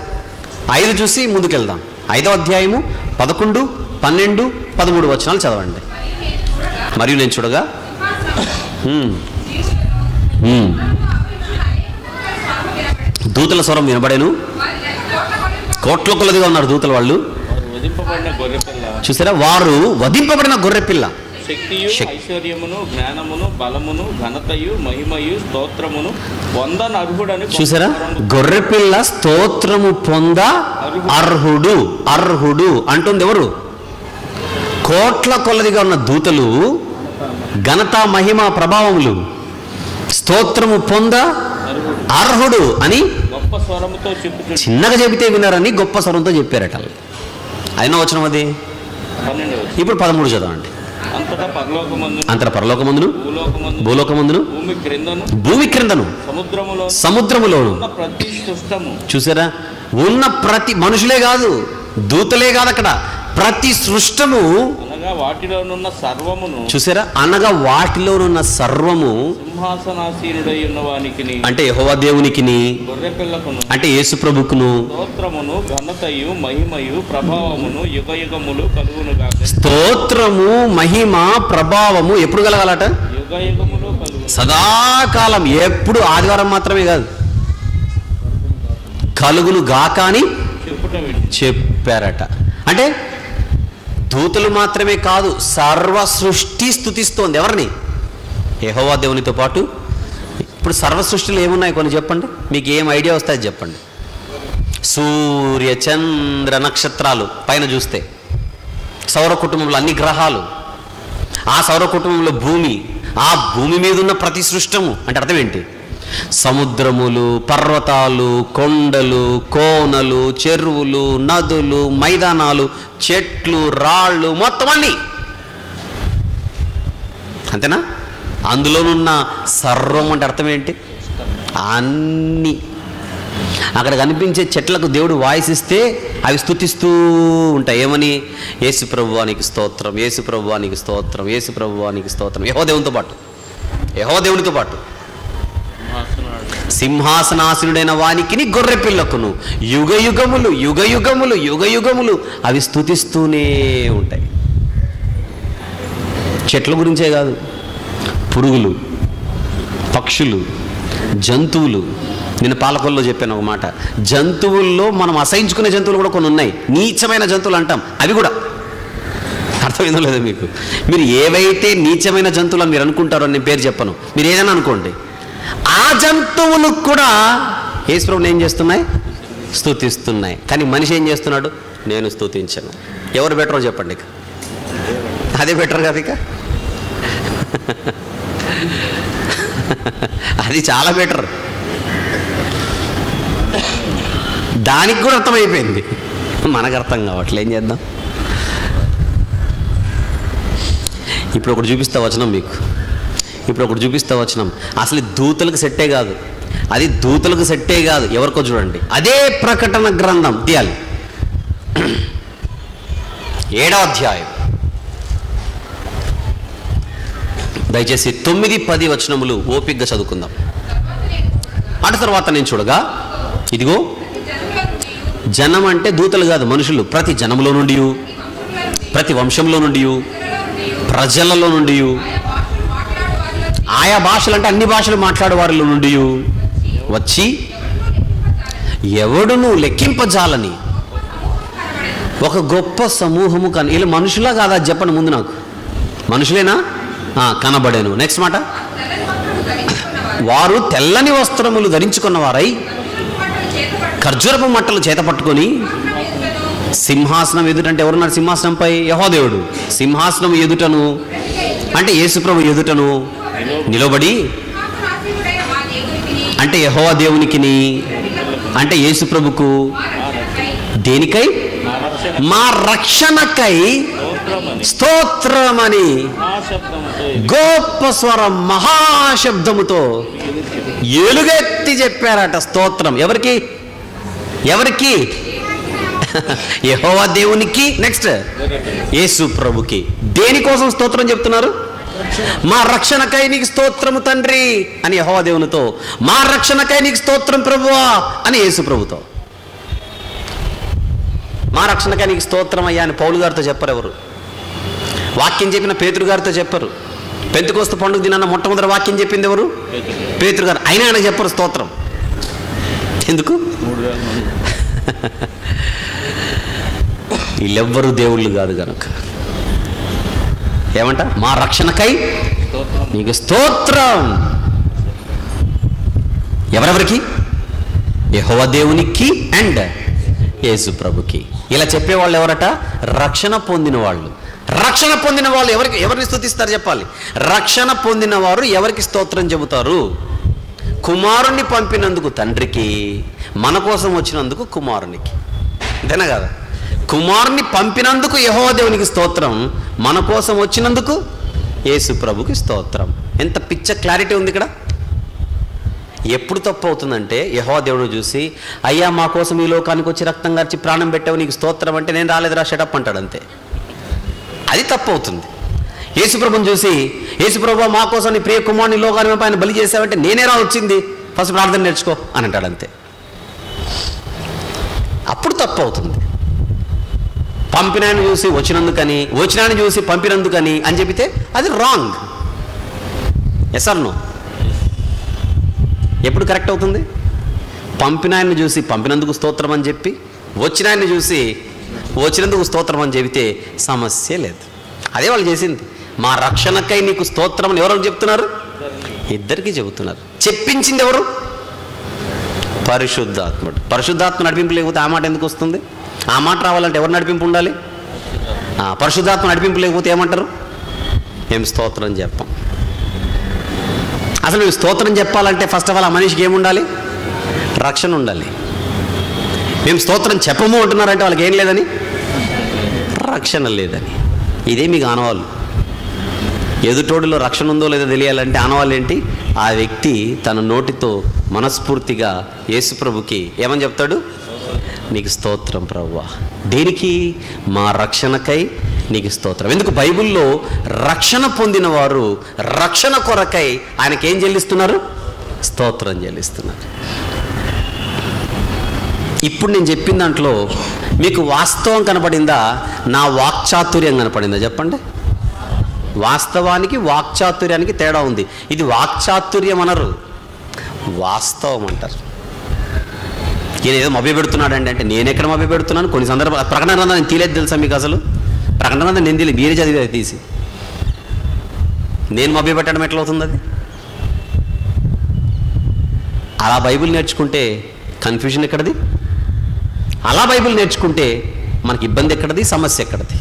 5 చూసి ముందుకెళ్దాం. 5వ అధ్యాయము 11, 12, 13 వచనాలు చదవండి. మరియు నేను చూడగా దూతల స్వరం వినబడేను. కోట్ల కొలదిగా ఉన్నారు దూతలు. వాళ్ళు చూసారా, వారు వధింపబడిన గొర్రెపిల్ల. ఐశ్వర్యమును, జ్ఞానమును, బలమును, ఘనతయు, మహిమయు, స్తోత్రమును పొందనర్హుడని. చూసారా, గొర్రెపిల్ల స్తోత్రము పొంద అర్హుడు. అర్హుడు అంటుంది ఎవరు? కోట్ల కొలదిగా ఉన్న దూతలు ఘనత, మహిమ, ప్రభావములు, స్తోత్రము పొంద అర్హుడు అని గొప్ప స్వరముతో చెప్పు. చిన్నగా చెబితే వినారని గొప్ప స్వరంతో చెప్పారట. అయినా వచనం అది. ఇప్పుడు 13 చదవండి. అంతటా పరలోకమందును, భూలోకమందును, భూమి క్రిందను, సముద్రములోను. చూసారా, ఉన్న ప్రతి మనుషులే కాదు, దూతలే కాదు, అక్కడ ప్రతి సృష్టము. వాటిలోనున్న సర్వమును. చూసారా, అనగా వాటిలోనున్న సర్వము సింహాసనాసీనుడై ఉన్నవానికిని, అంటే యెహోవా దేవునికిని, గొర్రెపిల్లకును, అంటే యేసు ప్రభుకును స్తోత్రమును, ఘనతయు, మహిమయు, ప్రభావమును యుగయుగములు కలుగునుగాక. స్తోత్రము, మహిమ, ప్రభావము ఎప్పుడు కలగాలట? యుగయుగములు కలుగు. సదాకాలం, ఎప్పుడు, ఆదివారం మాత్రమే కాదు, కలుగును గాక అని చెప్పారట. అంటే దూతలు మాత్రమే కాదు, సర్వ సృష్టి స్తుతిస్తోంది ఎవరిని? యెహోవా దేవునితో పాటు. ఇప్పుడు సర్వ సృష్టిలో ఏమున్నాయి కొన్ని చెప్పండి, మీకు ఏం ఐడియా వస్తాయి చెప్పండి. సూర్య, చంద్ర, నక్షత్రాలు పైన చూస్తే, సౌర కుటుంబంలో అన్ని గ్రహాలు, ఆ సౌర కుటుంబంలో భూమి, ఆ భూమి మీద ఉన్న ప్రతి సృష్టము. అంటే అర్థం ఏంటి? సముద్రములు, పర్వతాలు, కొండలు, కోనలు, చెరువులు, నదులు, మైదానాలు, చెట్లు, రాళ్ళు, మొత్తం అన్నీ. అంతేనా? అందులోనున్న సర్వం అంటే అర్థం ఏంటి? అన్నీ. అక్కడ కనిపించే చెట్లకు దేవుడు వాయిస్ ఇస్తే అవి స్తుతిస్తూ ఉంటాయి. ఏమని? యేసు ప్రభువానికి స్తోత్రం, యేసు ప్రభువానికి స్తోత్రం, యేసు ప్రభువానికి స్తోత్రం. యెహోవా దేవునితో పాటు, యెహోవా దేవునితో పాటు సింహాసనాసీనుడైన వానికిని, గొర్రెపిల్లకును యుగయుగములు, యుగయుగములు, యుగయుగములు అవి స్తుతిస్తూనే ఉంటాయి. చెట్ల గురించే కాదు, పురుగులు, పక్షులు, జంతువులు, నేను పాలకొల్లో చెప్పాను ఒక మాట, జంతువుల్లో మనం అసహించుకునే జంతువులు కూడా కొన్ని ఉన్నాయి, నీచమైన జంతువులు అంటాం, అవి కూడా. అర్థమైందో లేదో మీకు? మీరు ఏవైతే నీచమైన జంతువులు అని మీరు అనుకుంటారో, నేను పేరు చెప్పను, మీరు ఏదైనా అనుకోండి, ఆ జంతువులు కూడా యేసుప్రభుని ఏం చేస్తున్నాయి? స్తుతిస్తున్నాయి. కానీ మనిషి ఏం చేస్తున్నాడు? నేను స్తుతించను. ఎవరు బెటరో చెప్పండి. ఇక అదే బెటర్ కదా. ఇక అది చాలా బెటర్. దానికి కూడా అర్థమైపోయింది, మనకు అర్థం కావట్లే. ఏం చేద్దాం? ఇప్పుడు ఒకటి చూపిస్తా వచనం మీకు, అసలు దూతలకు సెట్టే కాదు, అది దూతలకు సెట్టే కాదు, ఎవరికో చూడండి. అదే ప్రకటన గ్రంథం తీయాలి, 7వ అధ్యాయం, దయచేసి 9, 10 వచనములు ఓపికగా చదువుకుందాం. అటు తర్వాత నేను చూడగా, ఇదిగో జనం అంటే దూతలు కాదు, మనుషులు, ప్రతి జనంలో నుండి, ప్రతి వంశంలో నుండి, ప్రజలలో నుండి, ఆయా భాషలు అంటే అన్ని భాషలు మాట్లాడే వారిలో నుండి వచ్చి ఎవడును లెక్కింపజాలని ఒక గొప్ప సమూహము. కానీ వీళ్ళు మనుషులా కాదా చెప్పండి ముందు నాకు? మనుషులేనా? కనబడేను. నెక్స్ట్ మాట, వారు తెల్లని వస్త్రములు ధరించుకున్నవారై ఖర్జూరపు మట్టలు చేత పట్టుకొని సింహాసనం ఎదుటంటే ఎవరున్నారు? సింహాసనంపై యెహోవా దేవుడు. సింహాసనం ఎదుటను అంటే యేసుప్రభు ఎదుటను నిలబడి, అంటే యెహోవా దేవునికిని, అంటే యేసుప్రభుకు, దేనికై? మా రక్షణకై స్తోత్రమని గొప్ప స్వరం మహాశబ్దముతో ఎలుగెత్తి చెప్పారట. స్తోత్రం ఎవరికి? యెహోవా దేవునికి. నెక్స్ట్ యేసు ప్రభుకి. దేనికోసం స్తోత్రం చెప్తున్నారు? మా రక్షణకై నీకు స్తోత్రము తండ్రి అని యెహోవా దేవునితో, మా రక్షణకై నీకు స్తోత్రం ప్రభువా అని యేసు ప్రభుతో. మా రక్షణకై నీకు స్తోత్రం అయ్యా అని పౌలు గారితో చెప్పరు ఎవరు. వాక్యం చెప్పిన పేతురు గారితో చెప్పరు. పెంతెకొస్తు పండుగ దినాన మొట్టమొదటి వాక్యం చెప్పింది ఎవరు? పేతురు గారు. అయినా ఆయన చెప్పరు స్తోత్రం. ఎందుకు? వీళ్ళెవ్వరూ దేవుళ్ళు కాదు కనుక. ఏమంట? మా రక్షణకై నీకు స్తోత్రం. ఎవరెవరికి? యెహోవా దేవునికి అండ్ యేసు ప్రభుకి. ఇలా చెప్పేవాళ్ళు ఎవరట? రక్షణ పొందిన వాళ్ళు. రక్షణ పొందిన వాళ్ళు ఎవరిని స్తుతిస్తారు చెప్పాలి? రక్షణ పొందిన వారు ఎవరికి స్తోత్రం చెబుతారు? కుమారుణ్ణి పంపినందుకు తండ్రికి, మన కోసం వచ్చినందుకు కుమారునికి. అంతేనా కదా? కుమారుని పంపినందుకు యెహోవా దేవునికి స్తోత్రం, మన కోసం వచ్చినందుకు యేసు ప్రభుకి స్తోత్రం. ఎంత పిచ్చ క్లారిటీ ఉంది ఇక్కడ. ఎప్పుడు తప్పు అవుతుందంటే, యెహోవా దేవుడు చూసి, అయ్యా మా కోసం ఈ లోకానికి వచ్చి రక్తం గార్చి ప్రాణం పెట్టావు, నీకు స్తోత్రం అంటే, నేను రాలేదురా షటప్ అంటాడు అంతే. అది తప్పు అవుతుంది. యేసుప్రభుని చూసి, యేసుప్రభు మా కోసం నీ ప్రియ కుమారుని లోకానికి ఆయన బలి చేసావంటే, నేనేరా వచ్చింది, ఫస్ట్ ప్రార్థన నేర్చుకో అని అంటాడు అంతే. అప్పుడు తప్పు అవుతుంది. పంపినాయని చూసి వచ్చినందుకని, వచ్చినాన్ని చూసి పంపినందుకని అని చెబితే అది రాంగ్. Yes or no? ఎప్పుడు కరెక్ట్ అవుతుంది? పంపినాయన్ని చూసి పంపినందుకు స్తోత్రం అని చెప్పి, వచ్చినాయన్ని చూసి వచ్చినందుకు స్తోత్రం అని చెబితే సమస్య లేదు. అదే వాళ్ళు చేసింది. మా రక్షణకై నీకు స్తోత్రం అని ఎవరు చెప్తున్నారు? ఇద్దరికి చెబుతున్నారు. చెప్పించింది ఎవరు? పరిశుద్ధాత్ముడు. పరిశుద్ధాత్మ నడిపింపు లేకపోతే ఆ మాట ఎందుకు వస్తుంది? ఆ మాట రావాలంటే ఎవరు నడిపింపు ఉండాలి? పరిశుద్ధాత్మ నడిపింపు లేకపోతే ఏమంటారు? ఏం స్తోత్రం చెప్పం. అసలు మేము స్తోత్రం చెప్పాలంటే ఫస్ట్ ఆఫ్ ఆల్ ఆ మనిషికి ఏముండాలి? రక్షణ ఉండాలి. మేము స్తోత్రం చెప్పము అంటున్నారంటే వాళ్ళకి ఏం లేదని? రక్షణ లేదని. ఇదే మీకు ఆనవాళ్ళు. ఎదుటోడిలో రక్షణ ఉందో లేదో తెలియాలంటే ఆనవాళ్ళు ఏంటి? ఆ వ్యక్తి తన నోటితో మనస్ఫూర్తిగా యేసుప్రభుకి ఏమని చెప్తాడు? నీకు స్తోత్రం ప్రభువా. దేనికి? మా రక్షణకై నీకు స్తోత్రం. ఎందుకు? బైబిల్లో రక్షణ పొందిన వారు రక్షణ కొరకై ఆయనకి ఏం చెల్లిస్తున్నారు? స్తోత్రం చెల్లిస్తున్నారు. ఇప్పుడు నేను చెప్పిన దాంట్లో మీకు వాస్తవం కనపడిందా? నా వాక్చాతుర్యం కనపడిందా? చెప్పండి. వాస్తవానికి వాక్చాతుర్యానికి తేడా ఉంది. ఇది వాక్చాతుర్యం అనరు, వాస్తవం అంటారు. ఈయన ఏదో మభ్య పెడుతున్నాడండి అంటే నేను ఎక్కడ మభ్య పెడుతున్నాను? కొన్ని సందర్భాలు ప్రకటన గ్రంథం నేను తీలేదు తెలుసా మీకు? అసలు ప్రకటన గ్రంథం నేను తీయలేదు, మీరే చదివేది తీసి. నేను మభ్య పెట్టడం ఎట్లా అవుతుంది? అది అలా బైబిల్ నేర్చుకుంటే కన్ఫ్యూజన్ ఎక్కడది? అలా బైబిల్ నేర్చుకుంటే మనకి ఇబ్బంది ఎక్కడది? సమస్య ఎక్కడది?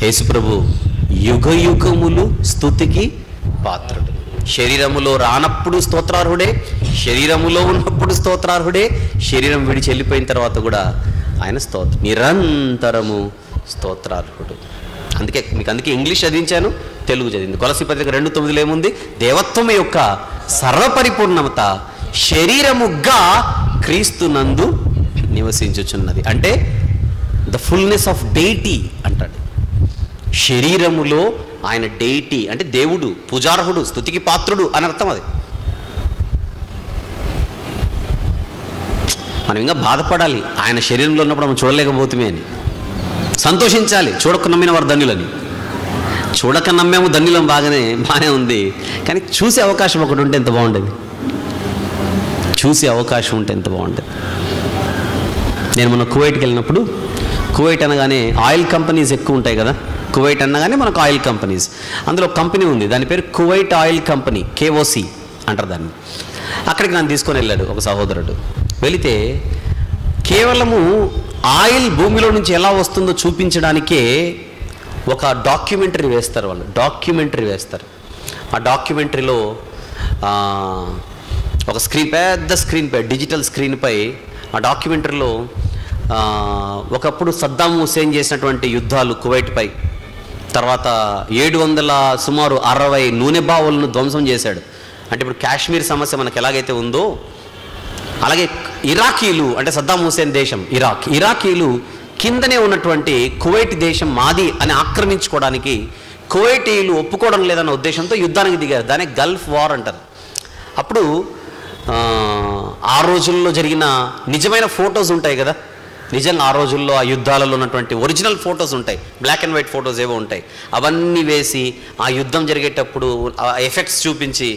యేసుప్రభు యుగ యుగములు స్తుతికి పాత్రుడు. శరీరములో రానప్పుడు స్తోత్రార్హుడే, శరీరములో ఉన్నప్పుడు స్తోత్రార్హుడే, శరీరం విడిచి వెళ్ళిపోయిన తర్వాత కూడా ఆయన నిరంతరము స్తోత్రార్హుడు. అందుకే ఇంగ్లీష్ చదివించాను, తెలుగు చదివింది. కొలస్సీ పత్రిక 2:9 ఏముంది? దేవత్వం యొక్క సర్వపరిపూర్ణత శరీరముగా క్రీస్తునందు నివసించుచున్నది. అంటే ద ఫుల్నెస్ ఆఫ్ డెయిటీ అంటాడు. శరీరములో ఆయన డెయిటీ అంటే దేవుడు, పూజార్హుడు, స్తుతికి పాత్రుడు అని అర్థం. అది మనం ఇంకా బాధపడాలి, ఆయన శరీరంలో ఉన్నప్పుడు మనం చూడలేకపోతుమే అని. సంతోషించాలి, చూడక నమ్మిన వారు ధన్యులని. చూడక నమ్మాము ధన్యులం, బాగానే ఉంది. కానీ చూసే అవకాశం ఒకటి ఉంటే ఎంత బాగుండేది. చూసే అవకాశం ఉంటే ఎంత బాగుండేది. నేను మొన్న కువైట్కి వెళ్ళినప్పుడు, కువైట్ అనగానే ఆయిల్ కంపెనీస్ ఎక్కువ ఉంటాయి కదా. కువైట్ అనగానే మనకు ఆయిల్ కంపెనీస్, అందులో కంపెనీ ఉంది, దాని పేరు కువైట్ ఆయిల్ కంపెనీ, KOC అంటారు దాన్ని. అక్కడికి నన్ను తీసుకొని వెళ్ళాడు ఒక సహోదరుడు. వెళితే కేవలము ఆయిల్ భూమిలో నుంచి ఎలా వస్తుందో చూపించడానికే ఒక డాక్యుమెంటరీ వేస్తారు వాళ్ళు. ఆ డాక్యుమెంటరీలో ఒక పెద్ద స్క్రీన్పై, డిజిటల్ స్క్రీన్పై ఆ డాక్యుమెంటరీలో ఒకప్పుడు సద్దాం హుసేన్ చేసినటువంటి యుద్ధాలు కువైట్పై, తర్వాత 700 సుమారు 60 నూనె బావులను ధ్వంసం చేశాడు. అంటే ఇప్పుడు కాశ్మీర్ సమస్య మనకు ఎలాగైతే ఉందో అలాగే ఇరాకీలు, అంటే సద్దాం హుసేన్ దేశం ఇరాకీలు కిందనే ఉన్నటువంటి కువైట్ దేశం మాది అని ఆక్రమించుకోవడానికి కువైటీలు ఒప్పుకోవడం లేదన్న ఉద్దేశంతో యుద్ధానికి దిగారు. దాన్ని గల్ఫ్ వార్ అంటారు. అప్పుడు ఆ రోజుల్లో జరిగిన నిజమైన ఫొటోస్ ఉంటాయి కదా, నిజంగా ఆ రోజుల్లో ఆ యుద్ధాలలో ఉన్నటువంటి ఒరిజినల్ ఫొటోస్ ఉంటాయి, బ్లాక్ అండ్ వైట్ ఫొటోస్ ఏవో ఉంటాయి. అవన్నీ వేసి ఆ యుద్ధం జరిగేటప్పుడు ఆ ఎఫెక్ట్స్ చూపించి,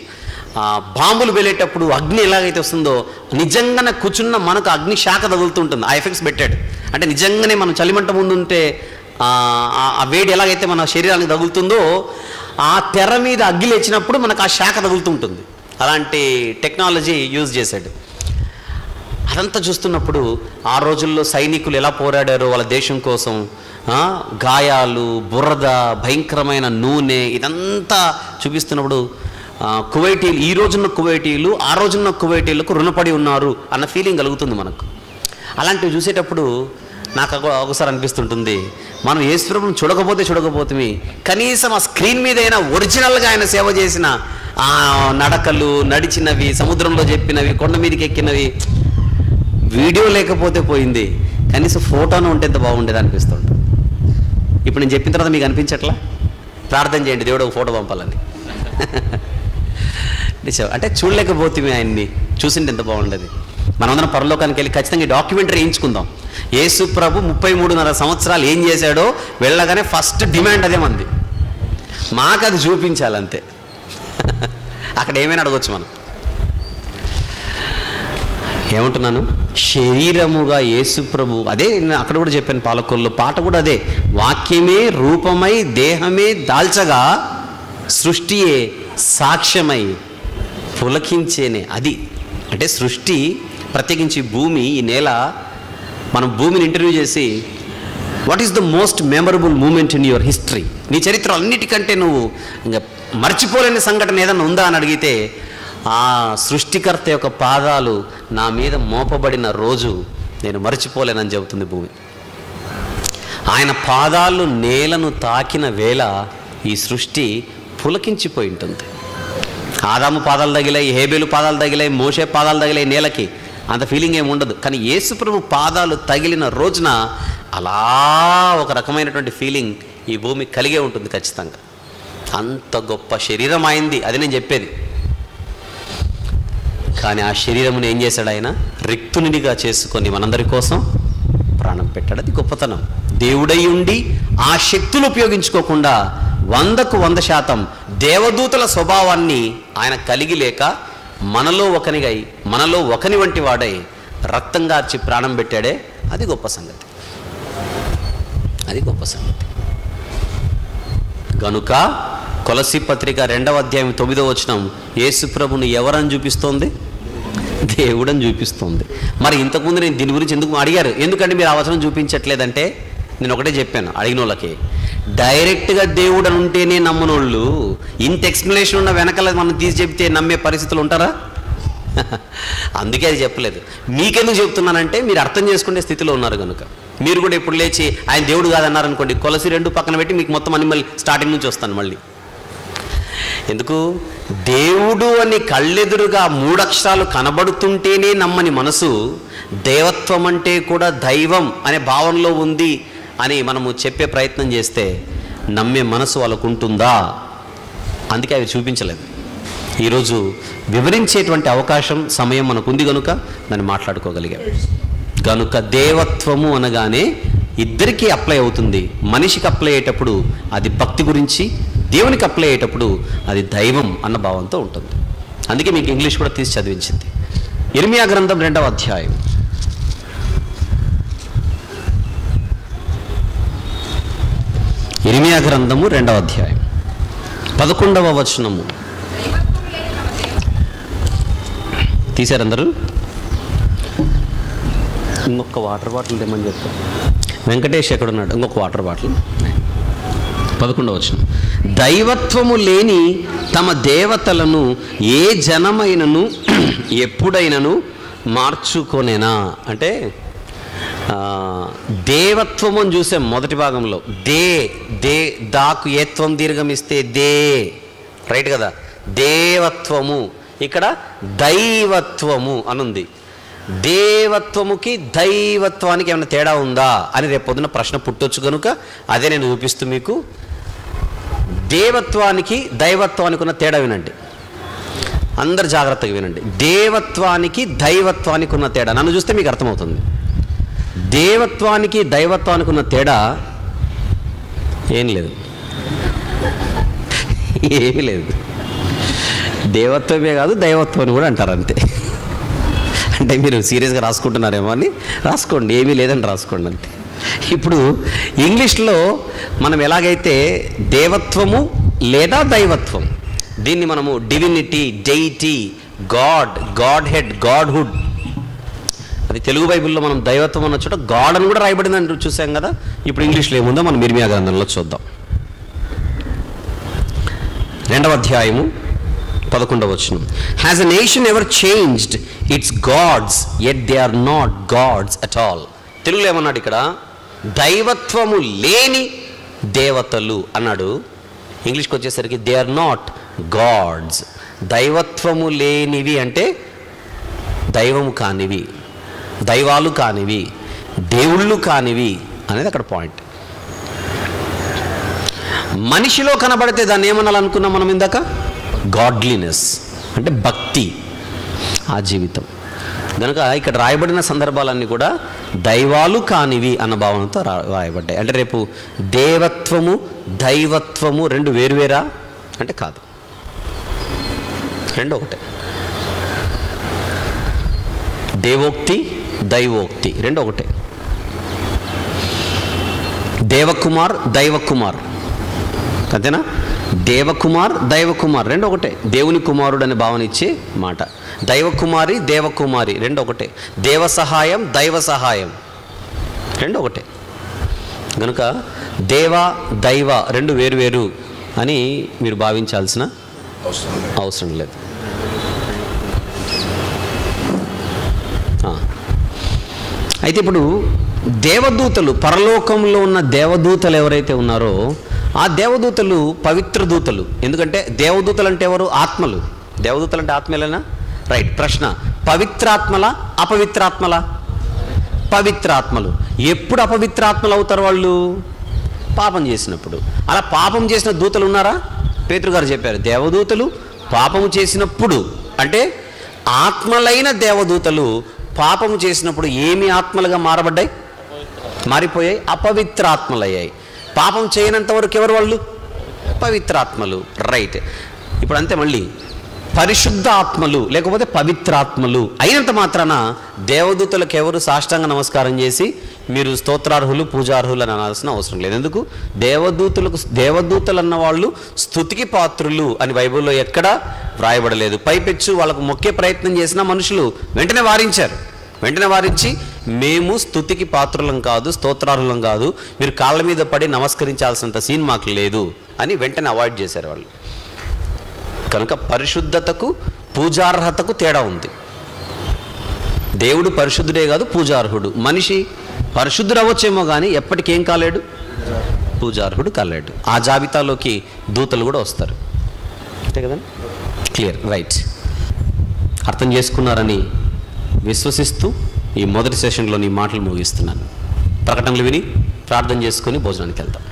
బాంబులు వెళ్ళేటప్పుడు అగ్ని ఎలాగైతే వస్తుందో నిజంగానే కూర్చున్న మనకు అగ్ని శాఖ తగులుతుంటుంది. ఆ ఎఫెక్ట్స్ పెట్టాడు. అంటే నిజంగానే మనం చలిమంట ముందు ఉంటే ఆ వేడి ఎలాగైతే మన శరీరానికి తగులుతుందో ఆ తెర మీద అగ్గి లేచినప్పుడు మనకు ఆ శాఖ తగులుతుంటుంది. అలాంటి టెక్నాలజీ యూజ్ చేశాడు. అదంతా చూస్తున్నప్పుడు ఆ రోజుల్లో సైనికులు ఎలా పోరాడారో వాళ్ళ దేశం కోసం, గాయాలు, బురద, భయంకరమైన నూనె, ఇదంతా చూపిస్తున్నప్పుడు కువైటీలు, ఈ రోజున్న కువైటీలు ఆ రోజున్న కువైటీలకు రుణపడి ఉన్నారు అన్న ఫీలింగ్ కలుగుతుంది మనకు. అలాంటివి చూసేటప్పుడు నాకు ఒకసారి అనిపిస్తుంటుంది, మనం యేసుప్రభువుని చూడకపోతే కనీసం ఆ స్క్రీన్ మీద అయినా ఒరిజినల్గా ఆయన సేవ చేసిన ఆ నడకలు, నడిచినవి, సముద్రంలో చెప్పినవి, కొండ మీదకి ఎక్కినవి వీడియో లేకపోతే పోయింది, కనీసం ఫోటోను ఉంటే ఎంత బాగుండేది అనిపిస్తుంటుంది. ఇప్పుడు నేను చెప్పిన తర్వాత మీకు అనిపించట్లా? ప్రార్థన చేయండి, దేవుడు ఒక ఫోటో పంపాలని. అంటే చూడలేకపోతే ఆయన్ని చూసింటే ఎంత బాగుండేది. మనమందరం పరలోకానికి వెళ్ళి ఖచ్చితంగా డాక్యుమెంటరీ వేయించుకుందాం. యేసు ప్రభు 33.5 సంవత్సరాలు ఏం చేశాడో వెళ్ళగానే ఫస్ట్ డిమాండ్ అదే మంది, మాకు అది చూపించాలంతే. అక్కడ ఏమైనా అడగొచ్చు మనం. ఏమంటున్నాను? శరీరముగా యేసు ప్రభు, అదే అక్కడ కూడా చెప్పాను, పాలకొల్లో పాట కూడా అదే, వాక్యమే రూపమై దేహమే దాల్చగా సృష్టియే సాక్ష్యమై పులకించేనే. అది అంటే సృష్టి, ప్రత్యేకించి భూమి, ఈ నేల, మనం భూమిని ఇంటర్వ్యూ చేసి what is the most memorable moment in your history, నీ చరిత్ర అన్నిటికంటే నువ్వు ఇంకా మర్చిపోలేని సంఘటన ఏదన్నా ఉందా అని అడిగితే ఆ సృష్టికర్త యొక్క పాదాలు నా మీద మోపబడిన రోజు నేను మర్చిపోలేనని చెబుతుంది భూమి. ఆయన పాదాలు నేలను తాకిన వేళ ఈ సృష్టి పులకించిపోయి ఉంటుంది. ఆదాము పాదాలు తగిలాయి, హేబేలు పాదాలు తగిలాయి, మోషే పాదాలు తగిలాయి నేలకి, అంత ఫీలింగ్ ఏమి ఉండదు. కానీ యేసుప్రభు పాదాలు తగిలిన రోజున అలా ఒక రకమైనటువంటి ఫీలింగ్ ఈ భూమి కలిగే ఉంటుంది ఖచ్చితంగా. అంత గొప్ప శరీరం అయింది, అది నేను చెప్పేది. కానీ ఆ శరీరమును ఏం చేశాడు ఆయన? రిక్తునిగా చేసుకొని మనందరి కోసం ప్రాణం పెట్టాడు. అది గొప్పతనం. దేవుడై ఉండి ఆ శక్తులు ఉపయోగించుకోకుండా 100% దేవదూతల స్వభావాన్ని ఆయన కలిగి లేక మనలో ఒకని వంటి వాడై రక్తం కార్చి ప్రాణం పెట్టాడే, అది గొప్ప సంగతి. అది గొప్ప సంగతి. గనుక కొలస్సీ పత్రిక 2వ అధ్యాయం 9వ వచనం యేసు ప్రభుని ఎవరని చూపిస్తోంది? దేవుడని చూపిస్తోంది. మరి ఇంతకుముందు నేను దీని గురించి ఎందుకు అడిగారు, ఎందుకంటే మీరు ఆ వచనం చూపించట్లేదంటే నేను ఒకటే చెప్పాను అడిగిన వాళ్ళకి, డైరెక్ట్గా దేవుడు అని ఉంటేనే నమ్మనోళ్ళు ఇంత ఎక్స్ప్లెనేషన్ ఉన్న వెనకాల మనం తీసి చెప్తే నమ్మే పరిస్థితులు ఉంటారా? అందుకే అది చెప్పలేదు. మీకెందుకు చెప్తున్నానంటే మీరు అర్థం చేసుకునే స్థితిలో ఉన్నారు కనుక. మీరు కూడా ఇప్పుడు లేచి ఆయన దేవుడు కాదన్నారనుకోండి, కొలసి 2 పక్కన పెట్టి మీకు మొత్తం అన్ని మళ్ళీ స్టార్టింగ్ నుంచి వస్తాను మళ్ళీ. ఎందుకు? దేవుడు అని కళ్ళెదురుగా 3 అక్షరాలు కనబడుతుంటేనే నమ్మని మనసు దేవత్వం అంటే కూడా దైవం అనే భావనలో ఉంది అని మనము చెప్పే ప్రయత్నం చేస్తే నమ్మే మనసు వాళ్ళకు ఉంటుందా? అందుకే అవి చూపించలేదు. ఈరోజు వివరించేటువంటి అవకాశం, సమయం మనకు ఉంది కనుక దాన్ని మాట్లాడుకోగలిగాం. కనుక దేవత్వము అనగానే ఇద్దరికీ అప్లై అవుతుంది. మనిషికి అప్లై అయ్యేటప్పుడు అది భక్తి గురించి, దేవునికి అప్లై అయ్యేటప్పుడు అది దైవం అన్న భావంతో ఉంటుంది. అందుకే మీకు ఇంగ్లీష్ కూడా తీసి చదివించింది. ఇర్మియా గ్రంథం 2వ అధ్యాయం. ఇర్మియా గ్రంథము 2వ అధ్యాయం 11వ వచనము. తీశారందరూ? ఇంకొక వాటర్ బాటిల్ తెమ్మని చెప్తాను. వెంకటేష్ ఎక్కడున్నాడు? ఇంకొక వాటర్ బాటిల్. 11వ వచనం. దైవత్వము లేని తమ దేవతలను ఏ జనమైనను ఎప్పుడైనను మార్చుకొనేనా అంటే దేవత్వము అని చూసాం మొదటి భాగంలో. దాకు ఏత్వం దీర్ఘమిస్తే దే, రైట్ కదా? దేవత్వము. ఇక్కడ దైవత్వము అనుంది. దేవత్వముకి దైవత్వానికి ఏమైనా తేడా ఉందా అని రేపు పొద్దున ప్రశ్న పుట్టొచ్చు కనుక అదే నేను చూపిస్తూ మీకు. దేవత్వానికి దైవత్వానికి ఉన్న తేడా వినండి, అందరు జాగ్రత్తగా వినండి. దేవత్వానికి దైవత్వానికి ఉన్న తేడా నన్ను చూస్తే మీకు అర్థమవుతుంది. దేవత్వానికి దైవత్వానికి ఉన్న తేడా ఏం లేదు, ఏమీ లేదు. దేవత్వమే కాదు దైవత్వం కూడా అంటారు అంతే. అంటే మీరు సీరియస్గా రాసుకుంటున్నారేమో అని రాసుకోండి, ఏమీ లేదని రాసుకోండి అంతే. ఇప్పుడు ఇంగ్లీష్లో మనం ఎలాగైతే దేవత్వము లేదా దైవత్వం, దీన్ని మనము divinity, deity, God head, godhood, అది తెలుగు బైబిల్లో మనం దైవత్వం అన్న చోట గాడ్ అని కూడా రాయబడిందని చూసాం కదా. ఇప్పుడు ఇంగ్లీష్లో ఏముందో మనం ఇర్మియా గ్రంథంలో చూద్దాం. 2వ అధ్యాయము 11వ వచనం. Has a nation ever changed its gods yet they are not gods at all. తెలుగులో ఏమన్నాడు ఇక్కడ? దైవత్వము లేని దేవతలు అన్నాడు. ఇంగ్లీష్కి వచ్చేసరికి దే ఆర్ నాట్ గాడ్స్. దైవత్వము లేనివి అంటే దైవము కానివి, దైవాలు కానివి, దేవుళ్ళు కానివి అనేది అక్కడ పాయింట్. మనిషిలో కనబడితే దాన్ని ఏమనాలనుకున్నాం మనం ఇందాక? గాడ్లీనెస్ అంటే భక్తి, ఆ జీవితం. కనుక ఇక్కడ రాయబడిన సందర్భాలన్నీ కూడా దైవాలు కానివి అన్న భావనతో రాయబడ్డాయి. అంటే రేపు దేవత్వము దైవత్వము రెండు వేరువేరా అంటే కాదు, రెండు ఒకటే. దేవోక్తి దైవోక్తి రెండు ఒకటే. దేవకుమార్ దైవకుమార్ అంతేనా? దేవకుమార్ దైవకుమార్ రెండు ఒకటే. దేవుని కుమారుడు అనే భావన ఇచ్చే మాట. దైవకుమారి దేవకుమారి రెండు ఒకటే. దేవ సహాయం దైవ సహాయం రెండు ఒకటే. కనుక దేవ దైవ రెండు వేరు వేరు అని మీరు భావించాల్సిన అవసరం లేదు. అయితే ఇప్పుడు దేవదూతలు, పరలోకంలో ఉన్న దేవదూతలు ఎవరైతే ఉన్నారో ఆ దేవదూతలు పవిత్ర దూతలు. ఎందుకంటే దేవదూతలు అంటే ఎవరు? ఆత్మలు. దేవదూతలు అంటే ఆత్మలేనా? రైట్. ప్రశ్న, పవిత్రాత్మల అపవిత్రాత్మల? పవిత్రాత్మలు. ఎప్పుడు అపవిత్రాత్మలు అవుతారు వాళ్ళు? పాపం చేసినప్పుడు. అలా పాపం చేసిన దూతలు ఉన్నారా? పేతురు గారు చెప్పారు, దేవదూతలు పాపము చేసినప్పుడు, అంటే ఆత్మలైన దేవదూతలు పాపము చేసినప్పుడు ఏమి ఆత్మలుగా మారబడ్డాయి? మారిపోయాయి, అపవిత్రాత్మలయ్యాయి. పాపం చేయనంత వరకు ఎవరు వాళ్ళు? పవిత్రాత్మలు. రైట్. ఇప్పుడు అంతే. మళ్ళీ పరిశుద్ధ ఆత్మలు లేకపోతే పవిత్రాత్మలు అయినంత మాత్రాన దేవదూతలకు ఎవరు సాష్టాంగ నమస్కారం చేసి మీరు స్తోత్రార్హులు పూజార్హులు అని అనాల్సిన అవసరం లేదు. ఎందుకు? దేవదూతలు అన్న వాళ్ళు స్తుతికి పాత్రులు అని బైబిల్లో ఎక్కడా వ్రాయబడలేదు. పైపెచ్చు వాళ్ళకు మొక్కే ప్రయత్నం చేసిన మనుషులు వెంటనే వారించి మేము స్తుతికి పాత్రులం కాదు, స్తోత్రార్హులం కాదు, మీరు కాళ్ళ మీద పడి నమస్కరించాల్సినంత సీన్ మాకు లేదు అని వెంటనే అవాయిడ్ చేశారు వాళ్ళు. కనుక పరిశుద్ధతకు పూజార్హతకు తేడా ఉంది. దేవుడు పరిశుద్ధుడే కాదు, పూజార్హుడు. మనిషి పరిశుద్ధుడు అవ్వచ్చేమో కానీ ఎప్పటికేం కాలేడు, పూజార్హుడు కాలేడు. ఆ జాబితాలోకి దూతలు కూడా వస్తారు. అంతే కదండి? Clear, right. అర్థం చేసుకున్నారని విశ్వసిస్తూ ఈ మొదటి సెషన్లో నీ మాటలు ముగిస్తున్నాను. ప్రకటనలు విని ప్రార్థన చేసుకొని భోజనానికి వెళ్తాం.